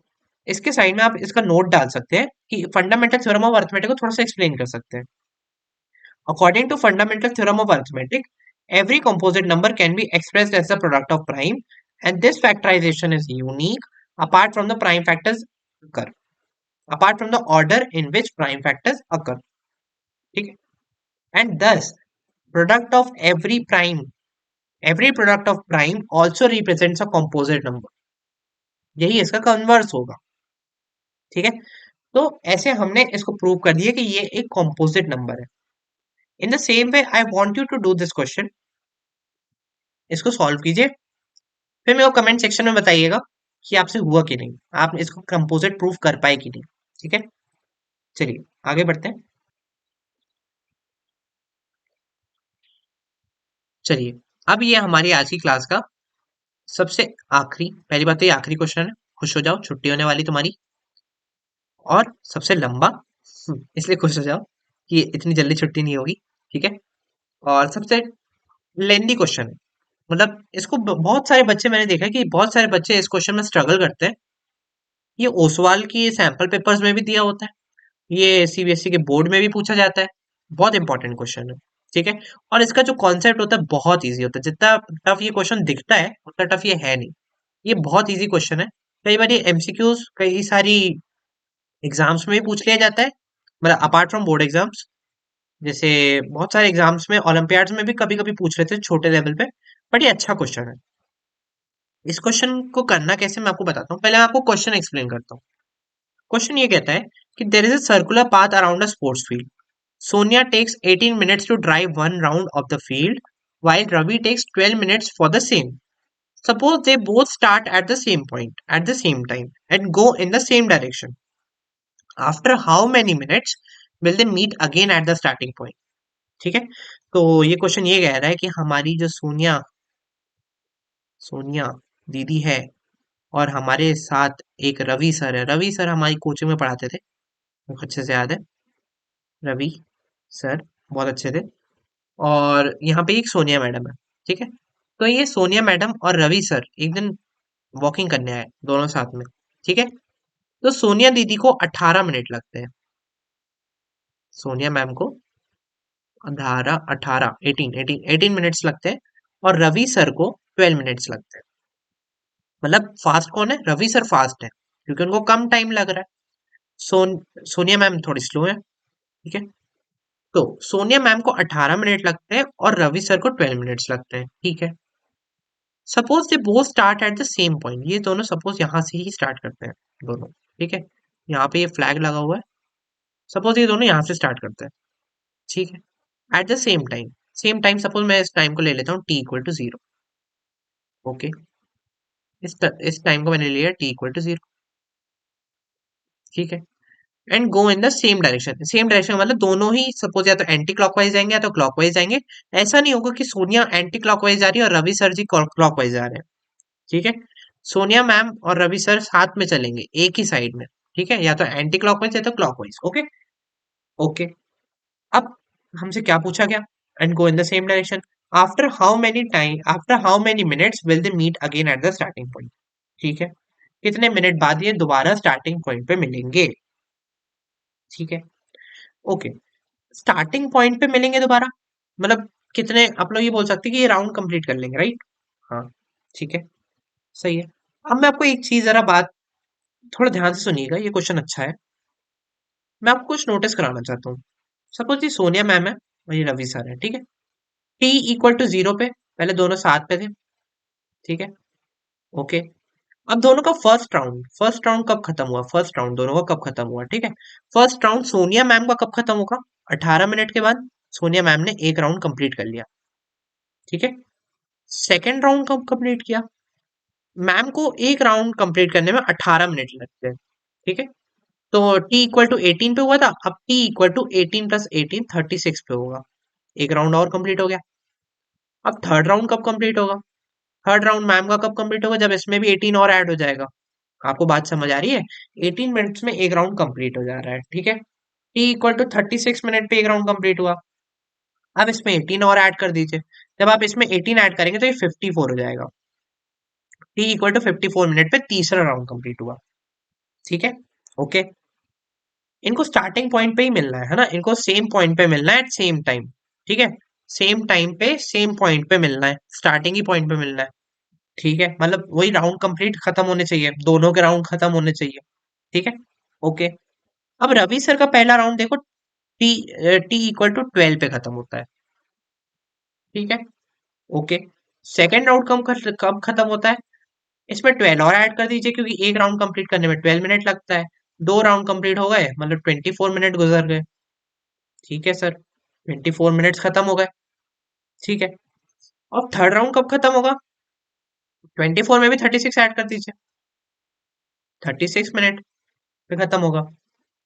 S1: इसके साइड में आप इसका नोट डाल सकते हैं कि फंडामेंटल थ्योरम ऑफ अर्थमेटिक को थोड़ा सा एक्सप्लेन कर सकते हैं। According to fundamental theorem of arithmetic, every composite number can be expressed as the product of prime, and this factorization is unique apart from the prime factors occur, apart from the order in which prime factors occur. ठीक है। And thus product of every product of prime also represents a composite number. यही इसका converse होगा। ठीक है। तो ऐसे हमने इसको प्रूव कर दिया कि ये एक कॉम्पोजिट नंबर है। In the same way I want you to do this question. इसको सॉल्व कीजिए, फिर मेरे को कमेंट सेक्शन में बताइएगा कि आपसे हुआ कि नहीं, आप इसको कंपोजिट प्रूफ कर पाए कि नहीं। ठीक है। चलिए आगे बढ़ते हैं। चलिए, अब ये हमारी आज की क्लास का सबसे आखिरी, पहली बात तो ये आखिरी क्वेश्चन है, खुश हो जाओ, छुट्टी होने वाली तुम्हारी। और सबसे लंबा, इसलिए खुश हो जाओ कि इतनी जल्दी छुट्टी नहीं होगी। ठीक है। और सबसे लेंदी क्वेश्चन है, मतलब इसको बहुत सारे बच्चे, मैंने देखा है कि बहुत सारे बच्चे इस क्वेश्चन में स्ट्रगल करते हैं। ये ओसवाल की सैंपल पेपर्स में भी दिया होता है, ये सीबीएसई के बोर्ड में भी पूछा जाता है। बहुत इंपॉर्टेंट क्वेश्चन है। ठीक है। और इसका जो कॉन्सेप्ट होता है बहुत इजी होता है, जितना टफ ये क्वेश्चन दिखता है उतना टफ ये है नहीं। ये बहुत इजी क्वेश्चन है। कई बार ये एमसीक्यूज कई सारी एग्जाम्स में भी पूछ लिया जाता है, मतलब अपार्ट फ्रॉम बोर्ड एग्जाम्स। जैसे बहुत सारे एग्जाम्स में, ओलंपियाड्स में भी कभी कभी पूछ लेते हैं छोटे लेवल पे। बट ये अच्छा क्वेश्चन है। इस क्वेश्चन को करना कैसे मैं आपको बताता हूँ, पहले मैं आपको क्वेश्चन एक्सप्लेन करता हूँ। क्वेश्चन ये कहता है कि there is a circular path around a sports field. Sonia takes 18 minutes to drive one round of the field, while Ravi takes 12 minutes for the same. Suppose they both start at the same point at the same time and go in the same direction. After how many minutes will they meet again at the starting point? ठीक है। तो ये question ये कह रहा है कि हमारी जो सोनिया सोनिया दीदी है, और हमारे साथ एक रवि सर है। रवि सर हमारी कोचिंग में पढ़ाते थे, मुझे अच्छे से याद है। रवि सर बहुत अच्छे थे। और यहाँ पे एक सोनिया मैडम है। ठीक है। तो ये सोनिया मैडम और रवि सर एक दिन वॉकिंग करने आए दोनों साथ में। ठीक है। तो सोनिया दीदी को 18 मिनट लगते हैं, सोनिया मैम को 18 मिनट्स लगते हैं, और रवि सर को 12 मिनट्स लगते हैं। मतलब फास्ट कौन है, रवि सर फास्ट है क्योंकि उनको कम टाइम लग रहा है। सोनिया मैम थोड़ी स्लो है। ठीक है। तो सोनिया मैम को 18 मिनट लगते हैं और रवि सर को 12 मिनट्स लगते हैं। ठीक है। Suppose they both start at the same point, ये दोनों सपोज यहाँ से ही स्टार्ट करते हैं दोनों। ठीक है। यहाँ पे ये फ्लैग लगा हुआ है, सपोज ये दोनों यहाँ से स्टार्ट करते हैं। ठीक है। Eight the same time suppose मैं इस टाइम को ले लेता हूँ t = 0। ओके। इस टाइम को मैंने लिया t = 0। ठीक है। And go in the same direction मतलब दोनों ही सपोज या तो एंटी क्लॉकवाइज जाएंगे या तो क्लॉकवाइज जाएंगे। ऐसा नहीं होगा कि सोनिया एंटी क्लॉकवाइज जा रही है और रवि सर जी क्लॉकवाइज जा रहे हैं। ठीक है। सोनिया मैम और रवि सर साथ में चलेंगे एक ही साइड में। ठीक है। या तो एंटी क्लॉकवाइज या तो क्लॉकवाइज। ओके। ओके। अब हमसे क्या पूछा गया, and go in the same direction. After how many minutes will they meet again at the starting point. ठीक है। कितने मिनट बाद ये दोबारा स्टार्टिंग पॉइंट पे मिलेंगे। ठीक है। ओके। स्टार्टिंग पॉइंट पे मिलेंगे दोबारा, मतलब कितने, आप लोग ये बोल सकते हैं कि ये राउंड कंप्लीट कर लेंगे, राइट। हाँ। ठीक है। सही है। अब मैं आपको एक चीज जरा बात थोड़ा ध्यान से सुनिएगा, ये क्वेश्चन अच्छा है। मैं आपको कुछ नोटिस कराना चाहता हूँ। सपोज ये सोनिया मैम है और ये रवि सर है। ठीक है। t = 0 पे पहले दोनों साथ पे थे। ठीक है। ओके। अब दोनों का फर्स्ट राउंड कब खत्म हुआ, फर्स्ट राउंड दोनों का कब खत्म हुआ। ठीक है। फर्स्ट राउंड सोनिया मैम का कब खत्म होगा, 18 मिनट के बाद सोनिया मैम ने एक राउंड कंप्लीट कर लिया। ठीक है। सेकेंड राउंड कब कंप्लीट किया, मैम को एक राउंड कंप्लीट करने में 18 मिनट लगते हैं। ठीक है। तो t = 18 पे हुआ था, अब t = 18 + 18 36 पे होगा। एक राउंड और कंप्लीट हो गया। अब थर्ड राउंड कब कंप्लीट होगा, थर्ड राउंड मैम का कब कंप्लीट होगा, जब इसमें भी 18 और ऐड हो जाएगा। आपको बात समझ आ रही है। 18 मिनट्स में एक राउंड कंप्लीट हो जा रहा है। ठीक है। T = 36 मिनट पे एक राउंड कंप्लीट हुआ। अब इसमें 18 और ऐड कर दीजिए। जब आप इसमें 18 ऐड करेंगे तो ये 54 हो जाएगा। T = 54 मिनट पे तीसरा राउंड कंप्लीट हुआ। ठीक है, ओके। इनको स्टार्टिंग पॉइंट पे ही मिलना है ना, इनको सेम पॉइंट पे मिलना है एट सेम टाइम। ठीक है, सेम टाइम पे सेम पॉइंट पे मिलना है, स्टार्टिंग ही पॉइंट पे मिलना है। ठीक है, मतलब वही राउंड कंप्लीट खत्म होने चाहिए, दोनों के राउंड खत्म होने चाहिए। ठीक है, ओके। अब रवि सर का पहला राउंड देखो, T = 12 पे खत्म होता है। ठीक है, ओके। सेकेंड राउंड कब खत्म होता है? इसमें 12 और ऐड कर दीजिए, क्योंकि एक राउंड कंप्लीट करने में 12 मिनट लगता है। दो राउंड कंप्लीट हो गए, मतलब 24 मिनट गुजर गए। ठीक है सर, 24 मिनट्स खत्म हो गए। ठीक है, अब थर्ड राउंड कब खत्म होगा? 24 में भी 36 ऐड कर दीजिए, 36 मिनट पे खत्म होगा।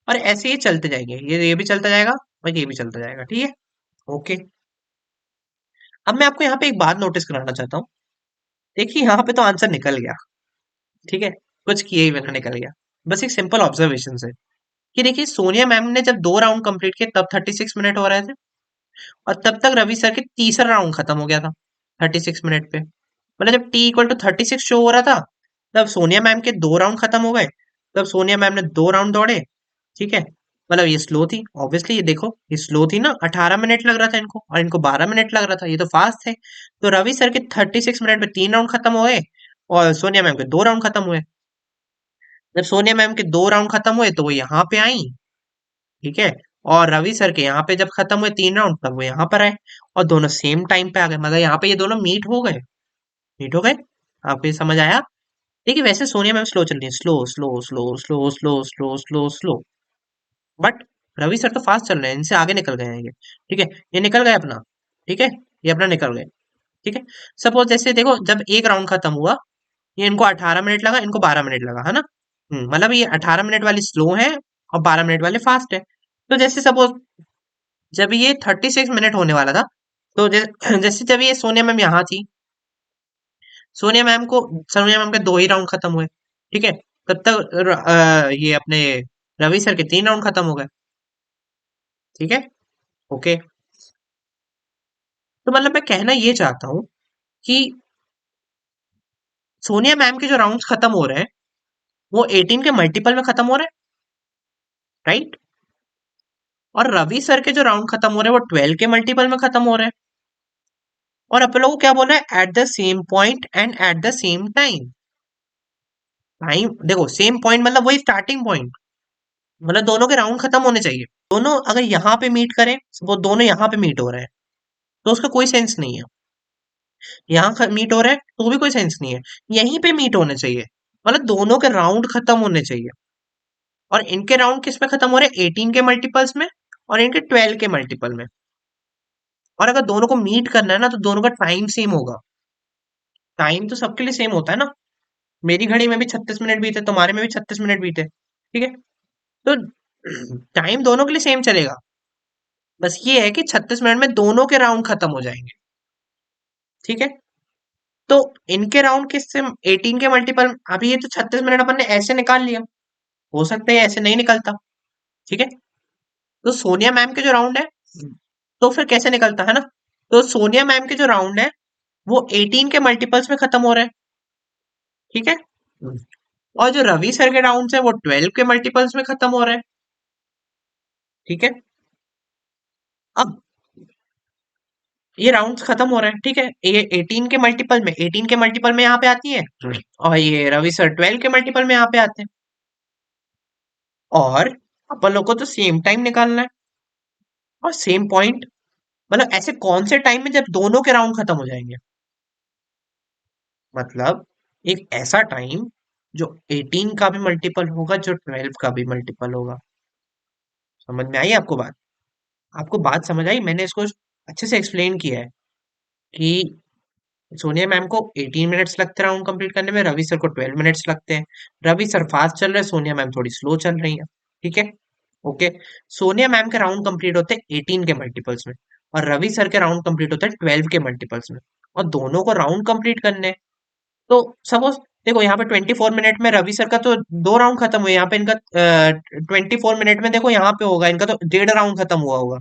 S1: और ऐसे ही चलते जाएंगे, ये भी चलता जाएगा और ये भी चलता जाएगा। ठीक है, ओके। अब मैं आपको यहाँ पे एक बात नोटिस कराना चाहता हूँ। देखिए यहाँ पे तो आंसर निकल गया। ठीक है, कुछ किए ही बिना निकल गया। बस एक सिंपल ऑब्जर्वेशन से कि देखिए सोनिया मैम ने जब दो राउंड कंप्लीट किए तब 36 मिनट हो रहे थे, और तब तक रवि सर के तीसरा राउंड खत्म हो गया था 36 मिनट पे। मतलब जब T = 36 शो हो रहा था, तब सोनिया मैम के दो राउंड खत्म हो गए। तब सोनिया मैम ने दो राउंड दौड़े। ठीक है, मतलब ये स्लो थी ऑब्वियसली, ये देखो ये स्लो थी ना, 18 मिनट लग रहा था इनको और इनको 12 मिनट लग रहा था, ये तो फास्ट थे। तो रवि सर के 36 मिनट में तीन राउंड खत्म हुए और सोनिया मैम के दो राउंड खत्म हुए। जब सोनिया मैम के दो राउंड खत्म हुए तो वो यहाँ पे आई। ठीक है, और रवि सर के यहाँ पे जब खत्म हुए तीन राउंड तब वो यहाँ पर आए, और दोनों सेम टाइम पे आ गए, मतलब यहाँ पे ये दोनों मीट हो गए। मीट हो गए, आपको ये समझ आया? देखिए वैसे सोनिया मैम स्लो चल रही है, slow slow slow slow slow slow slow slow, but Ravi sir तो फास्ट चल रहे हैं, इनसे आगे निकल गए हैं ये। ठीक है, ये निकल गए अपना। ठीक है, ये अपना निकल गए। ठीक है, सपोज जैसे देखो जब एक राउंड खत्म हुआ, ये इनको 18 मिनट लगा, इनको 12 मिनट लगा, है ना। मतलब ये 18 मिनट वाली स्लो है और 12 मिनट वाले फास्ट है। तो जैसे सपोज जब ये 36 मिनट होने वाला था, तो जैसे जब ये सोनिया मैम यहाँ थी, सोनिया मैम को सोनिया मैम के दो ही राउंड खत्म हुए। ठीक है, तब तक ये अपने रवि सर के तीन राउंड खत्म हो गए। ठीक है, ओके। तो मतलब मैं कहना ये चाहता हूँ कि सोनिया मैम के जो राउंड्स खत्म हो रहे हैं वो 18 के मल्टीपल में खत्म हो रहे हैं, राइट। और रवि सर के जो राउंड खत्म हो रहे हैं वो 12 के मल्टीपल में खत्म हो रहे हैं। और अपन लोग को क्या बोल रहा है? Eight the same point and at the same time. Time देखो, सेम पॉइंट मतलब वही स्टार्टिंग पॉइंट, मतलब दोनों के राउंड खत्म होने चाहिए। दोनों अगर यहाँ पे मीट करें, वो दोनों यहाँ पे मीट हो रहे हैं, तो उसका कोई सेंस नहीं है। यहाँ मीट हो रहा है तो भी कोई सेंस नहीं है। यहीं पे मीट होने चाहिए, मतलब दोनों के राउंड खत्म होने चाहिए। और इनके राउंड किस में खत्म हो रहे हैं? 18 के मल्टीपल्स में और इनके 12 के मल्टीपल में। और अगर दोनों को मीट करना है ना, तो दोनों का टाइम सेम होगा। टाइम तो सबके लिए सेम होता है ना। मेरी घड़ी में भी 36 मिनट बीते, तुम्हारे में भी 36 मिनट बीते। ठीक है, तो टाइम दोनों के लिए सेम चलेगा। बस ये है कि 36 मिनट में दोनों के राउंड खत्म हो जाएंगे। ठीक है, तो इनके राउंड किससे? 18 के मल्टीपल। अभी ये तो 36 मिनट अपन ने ऐसे निकाल लिया, हो सकता है ऐसे नहीं निकलता। ठीक है, तो सोनिया मैम के जो राउंड है, तो फिर कैसे निकलता है ना। तो सोनिया मैम के जो राउंड है वो 18 के मल्टीपल्स में खत्म हो रहे हैं। ठीक है, और जो रवि सर के राउंड है वो 12 के मल्टीपल्स में खत्म हो रहे हैं। ठीक है, अब ये राउंड्स खत्म हो रहे हैं। ठीक है, ये 18 के मल्टीपल में, 18 के मल्टीपल में यहाँ पे आती है, और ये रवि सर 12 के मल्टीपल में यहाँ पे आते हैं। और अपन लोग को तो सेम टाइम निकालना है और सेम पॉइंट। मतलब ऐसे कौन से टाइम में जब दोनों के राउंड खत्म हो जाएंगे? मतलब एक ऐसा टाइम जो 18 का भी मल्टीपल होगा, जो 12 का भी मल्टीपल होगा। समझ में आई आपको बात? आपको बात समझ आई? मैंने इसको अच्छे से एक्सप्लेन किया है कि सोनिया मैम को 18 मिनट्स लगते हैं राउंड कंप्लीट करने में, रवि सर को 12 मिनट्स लगते हैं। रवि सर फास्ट चल रहे हैं, सोनिया मैम थोड़ी स्लो चल रही है। ठीक है, ओके। सोनिया मैम के राउंड कंप्लीट होते हैं 18 के मल्टीपल्स में, और रवि सर के राउंड कंप्लीट होते हैं 12 के मल्टीपल्स में, और दोनों को राउंड कंप्लीट करने हैं। तो सपोज देखो यहाँ पे 24 मिनट में रवि सर का तो 2 राउंड खत्म हुए, यहाँ पे इनका 24 मिनट में देखो यहाँ पे होगा इनका तो 1.5 राउंड खत्म हुआ होगा।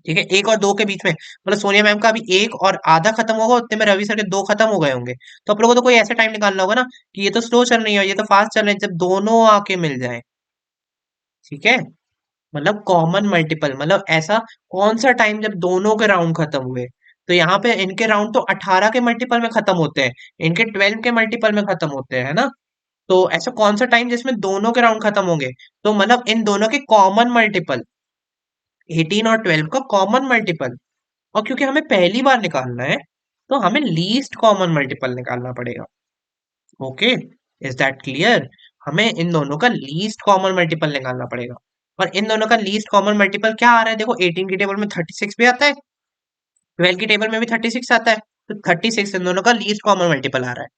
S1: ठीक है, एक और दो के बीच में, मतलब सोनिया मैम का अभी एक और आधा खत्म होगा, उतने में रवि सर के दो खत्म हो गए होंगे। तो आप लोगों को तो कोई ऐसा टाइम निकालना होगा ना कि ये तो स्लो चल रही है, ये तो फास्ट चल रहे हैं, जब दोनों आके मिल जाए। ठीक है, मतलब कॉमन मल्टीपल, मतलब ऐसा कौन सा टाइम जब दोनों के राउंड खत्म हुए। तो यहाँ पे इनके राउंड तो 18 के मल्टीपल में खत्म होते हैं, इनके 12 के मल्टीपल में खत्म होते हैं, है ना। तो ऐसा कौन सा टाइम जिसमें दोनों के राउंड खत्म होंगे, तो मतलब इन दोनों के कॉमन मल्टीपल, 18 और 12 का कॉमन मल्टीपल। और क्योंकि हमें पहली बार निकालना है, तो हमें लीस्ट कॉमन मल्टीपल निकालना पड़ेगा। Okay, is that clear. हमें इन दोनों का लीस्ट कॉमन मल्टीपल निकालना पड़ेगा। और इन दोनों का लीस्ट कॉमन मल्टीपल क्या आ रहा है, देखो 18 की टेबल में 36 भी आता है, 12 की टेबल में भी 36 आता है। तो 36 इन दोनों का लीस्ट कॉमन मल्टीपल आ रहा है।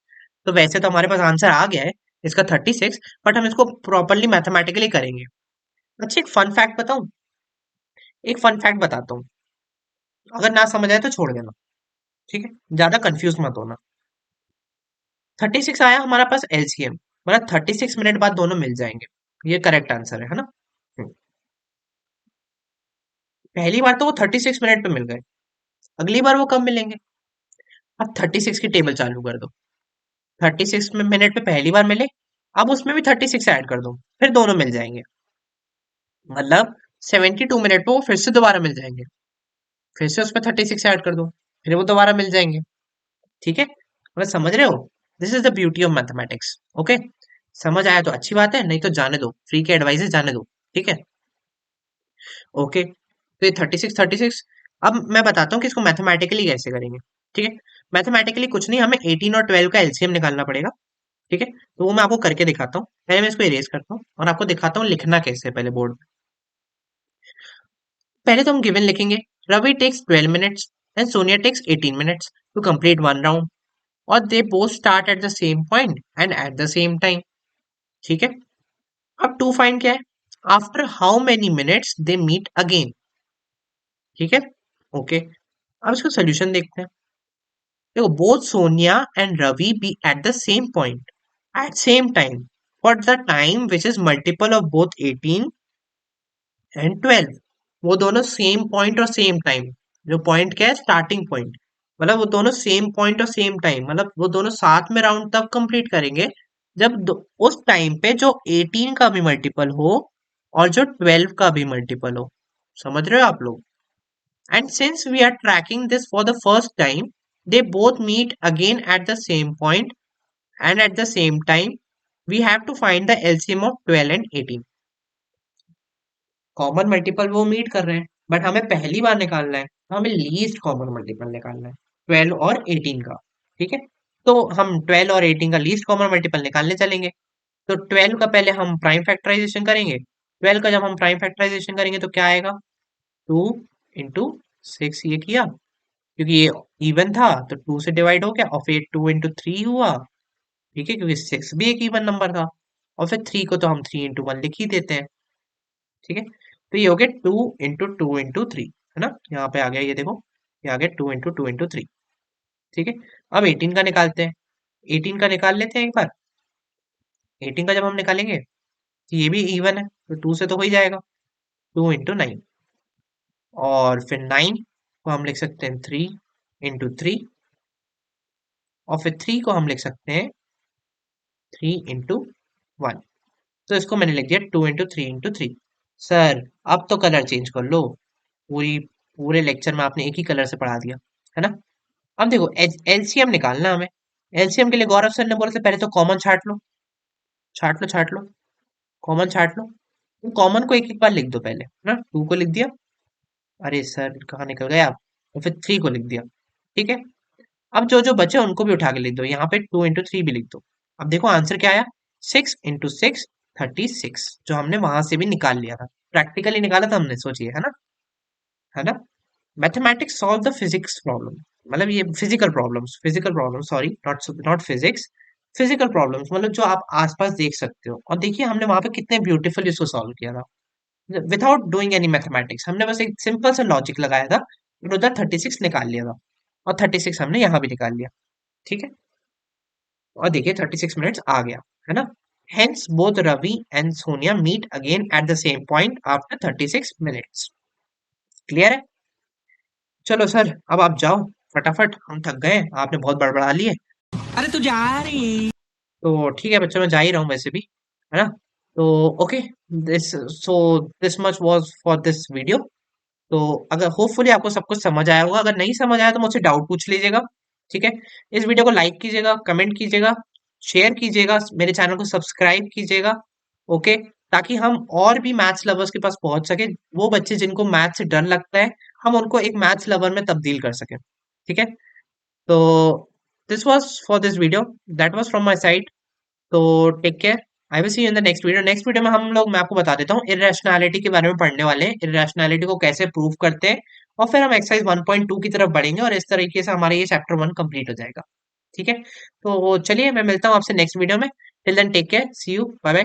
S1: तो वैसे तो हमारे पास आंसर आ गया है इसका 36, बट हम इसको प्रॉपरली मैथमेटिकली करेंगे। अच्छा, एक फन फैक्ट बताऊं, एक फन फैक्ट बताता हूँ, अगर ना समझ आए तो छोड़ देना। ठीक है, ज्यादा कंफ्यूज मत होना। 36 आया हमारे पास एलसीएम, मतलब 36 मिनट बाद दोनों मिल जाएंगे। ये करेक्ट आंसर है ना। हम्म, पहली बार तो वो 36 मिनट पे मिल गए, अगली बार वो कब मिलेंगे। अब 36 की टेबल चालू कर दो, 36 मिनट पे पहली बार मिले, अब उसमें भी 36 ऐड कर दो, फिर दोनों मिल जाएंगे। मतलब 72 मिनट पे वो फिर से दोबारा मिल जाएंगे, फिर से उसमें 36 ऐड कर दो, फिर वो दोबारा मिल जाएंगे। ठीक है, मतलब समझ रहे हो। This is the beauty of mathematics. Okay, समझ आया तो अच्छी बात है, नहीं तो जाने दो, फ्री के एडवाइसेस जाने दो। ठीक है, ओके। तो ये 36 36, अब मैं बताता हूँ कि इसको मैथमेटिकली कैसे करेंगे। ठीक है, मैथमेटिकली कुछ नहीं, हमें 18 और 12 का एलसीएम निकालना पड़ेगा। ठीक है, तो वो मैं आपको करके दिखाता हूँ, पहले मैं इसको इरेज करता हूँ और आपको दिखाता हूँ लिखना कैसे है पहले बोर्ड पे। पहले तो हम गिवन लिखेंगे, Ravi takes 12 minutes and Sonia takes 18 minutes to complete 1 round, और they both start at the same point and at the same time. ठीक है, अब टू फाइंड क्या है, after how many minutes they meet again. ठीक है, ओके। अब इसको सोल्यूशन देखते हैं। देखो, both Sonia and Ravi be at the same point at same time for the time which is multiple of both 18 and 12। वो दोनों सेम पॉइंट और सेम टाइम, जो पॉइंट क्या है, स्टार्टिंग पॉइंट, मतलब वो दोनों सेम पॉइंट और सेम टाइम, मतलब वो दोनों साथ में राउंड तब कंप्लीट करेंगे जब उस टाइम पे जो 18 का भी मल्टीपल हो और जो 12 का भी मल्टीपल हो। समझ रहे हो आप लोग। And since we are tracking this for the first time, they both meet again at the same point and at the same time. We have to find the LCM of 12 and 18. Common multiple वो meet कर रहे हैं, but हमें पहली बार निकालना है, तो हमें लीस्ट कॉमन मल्टीपल निकालना है 12 और 18 का। ठीक है, तो हम 12 और 18 का लीस्ट कॉमन मल्टीपल निकालने चलेंगे। तो 12 का पहले हम प्राइम फैक्टराइजेशन करेंगे, 12 का जब हम प्राइम फैक्टराइजेशन करेंगे तो क्या आएगा, 2 इंटू 6 ये किया, क्योंकि ये इवन था तो 2 से डिवाइड हो गया, और फिर 2 इंटू 3 हुआ। ठीक है, क्योंकि 6 भी एक इवन नंबर था, और फिर 3 को तो हम 3 इंटू 1 लिख ही देते हैं। ठीक है, तो ये हो गया 2 इंटू 2 इंटू 3, है ना, यहाँ पे आ गया, ये देखो, ये आ गया 2 इंटू 2 इंटू 3। ठीक है, अब 18 का निकालते हैं, 18 का निकाल लेते हैं एक बार। 18 का जब हम निकालेंगे तो ये भी इवन है, तो 2 से तो हो ही जाएगा, 2 इंटू 9, और फिर 9 को हम लिख सकते हैं 3 इंटू 3, और फिर 3 को हम लिख सकते हैं 3 इंटू 1। तो इसको मैंने लिख दिया 2 इंटू 3 इंटू 3। सर, अब तो कलर चेंज कर लो, पूरी पूरे लेक्चर में आपने एक ही कलर से पढ़ा दिया, है ना। अब देखो, एलसीएम निकालना है हमें। एलसीएम के लिए गौरव सर ने बोला था पहले तो कॉमन छाट लो, छाट लो, छाट लो, कॉमन छाट लो। कॉमन को एक एक बार लिख दो पहले, है ना, 2 को लिख दिया, अरे सर कहाँ निकल गए आप, और फिर 3 को लिख दिया। ठीक है, अब जो जो बचे उनको भी उठा के लिख दो, यहाँ पे 2 इंटू 3 भी लिख दो। अब देखो आंसर क्या आया, 6 इंटू 6, 36, जो हमने वहां से भी निकाल लिया था, प्रैक्टिकली निकाला था हमने, सोचिए, है ना, है ना। Mathematics solve the physics problem, मतलब ये physical problem, sorry, not not physics, physical problems, मतलब जो आप आसपास देख सकते हो। और देखिए हमने वहां पे कितने ब्यूटीफुल इसको सॉल्व किया था, विदाउट डूइंग एनी मैथमेटिक्स, हमने बस एक सिंपल सा लॉजिक लगाया था, और उधर 36 निकाल लिया था, और 36 हमने यहाँ भी निकाल लिया। ठीक है, और देखिए 36 मिनट्स आ गया, है ना। Hence both Ravi and Sonia meet again at the same point after 36 minutes. Clear है? चलो सर, अब आप जाओ फटाफट, हम थक गए हैं, आपने बहुत बड़बड़ा लिए।
S2: अरे तू जा रही।
S1: तो ठीक है बच्चों, मैं जा ही रहा हूँ वैसे भी, है ना। तो okay, this so this much was for this video. तो अगर होपफुली आपको सब कुछ समझ आया होगा, अगर नहीं समझ आया तो मुझसे डाउट पूछ लीजिएगा। ठीक है, इस वीडियो को लाइक कीजिएगा, कमेंट कीजिएगा, शेयर कीजिएगा, मेरे चैनल को सब्सक्राइब कीजिएगा। ओके, ताकि हम और भी मैथ्स लवर्स के पास पहुंच सके, वो बच्चे जिनको मैथ्स से डर लगता है, हम उनको एक मैथ्स लवर में तब्दील कर सकें। ठीक है, तो this was for this video, that was from my side. तो take care, I will see you in the next video. Next video में हम लोग, मैं आपको बता देता हूँ, इरेशनैलिटी के बारे में पढ़ने वाले हैं, इरेशनैलिटी को कैसे प्रूव करते हैं, और फिर हम एक्सरसाइज 1.2 की तरफ बढ़ेंगे, और इस तरीके से हमारा ये चैप्टर 1 कंप्लीट हो जाएगा। ठीक है, तो चलिए मैं मिलता हूँ आपसे नेक्स्ट वीडियो में। Till then take care, see you, bye bye.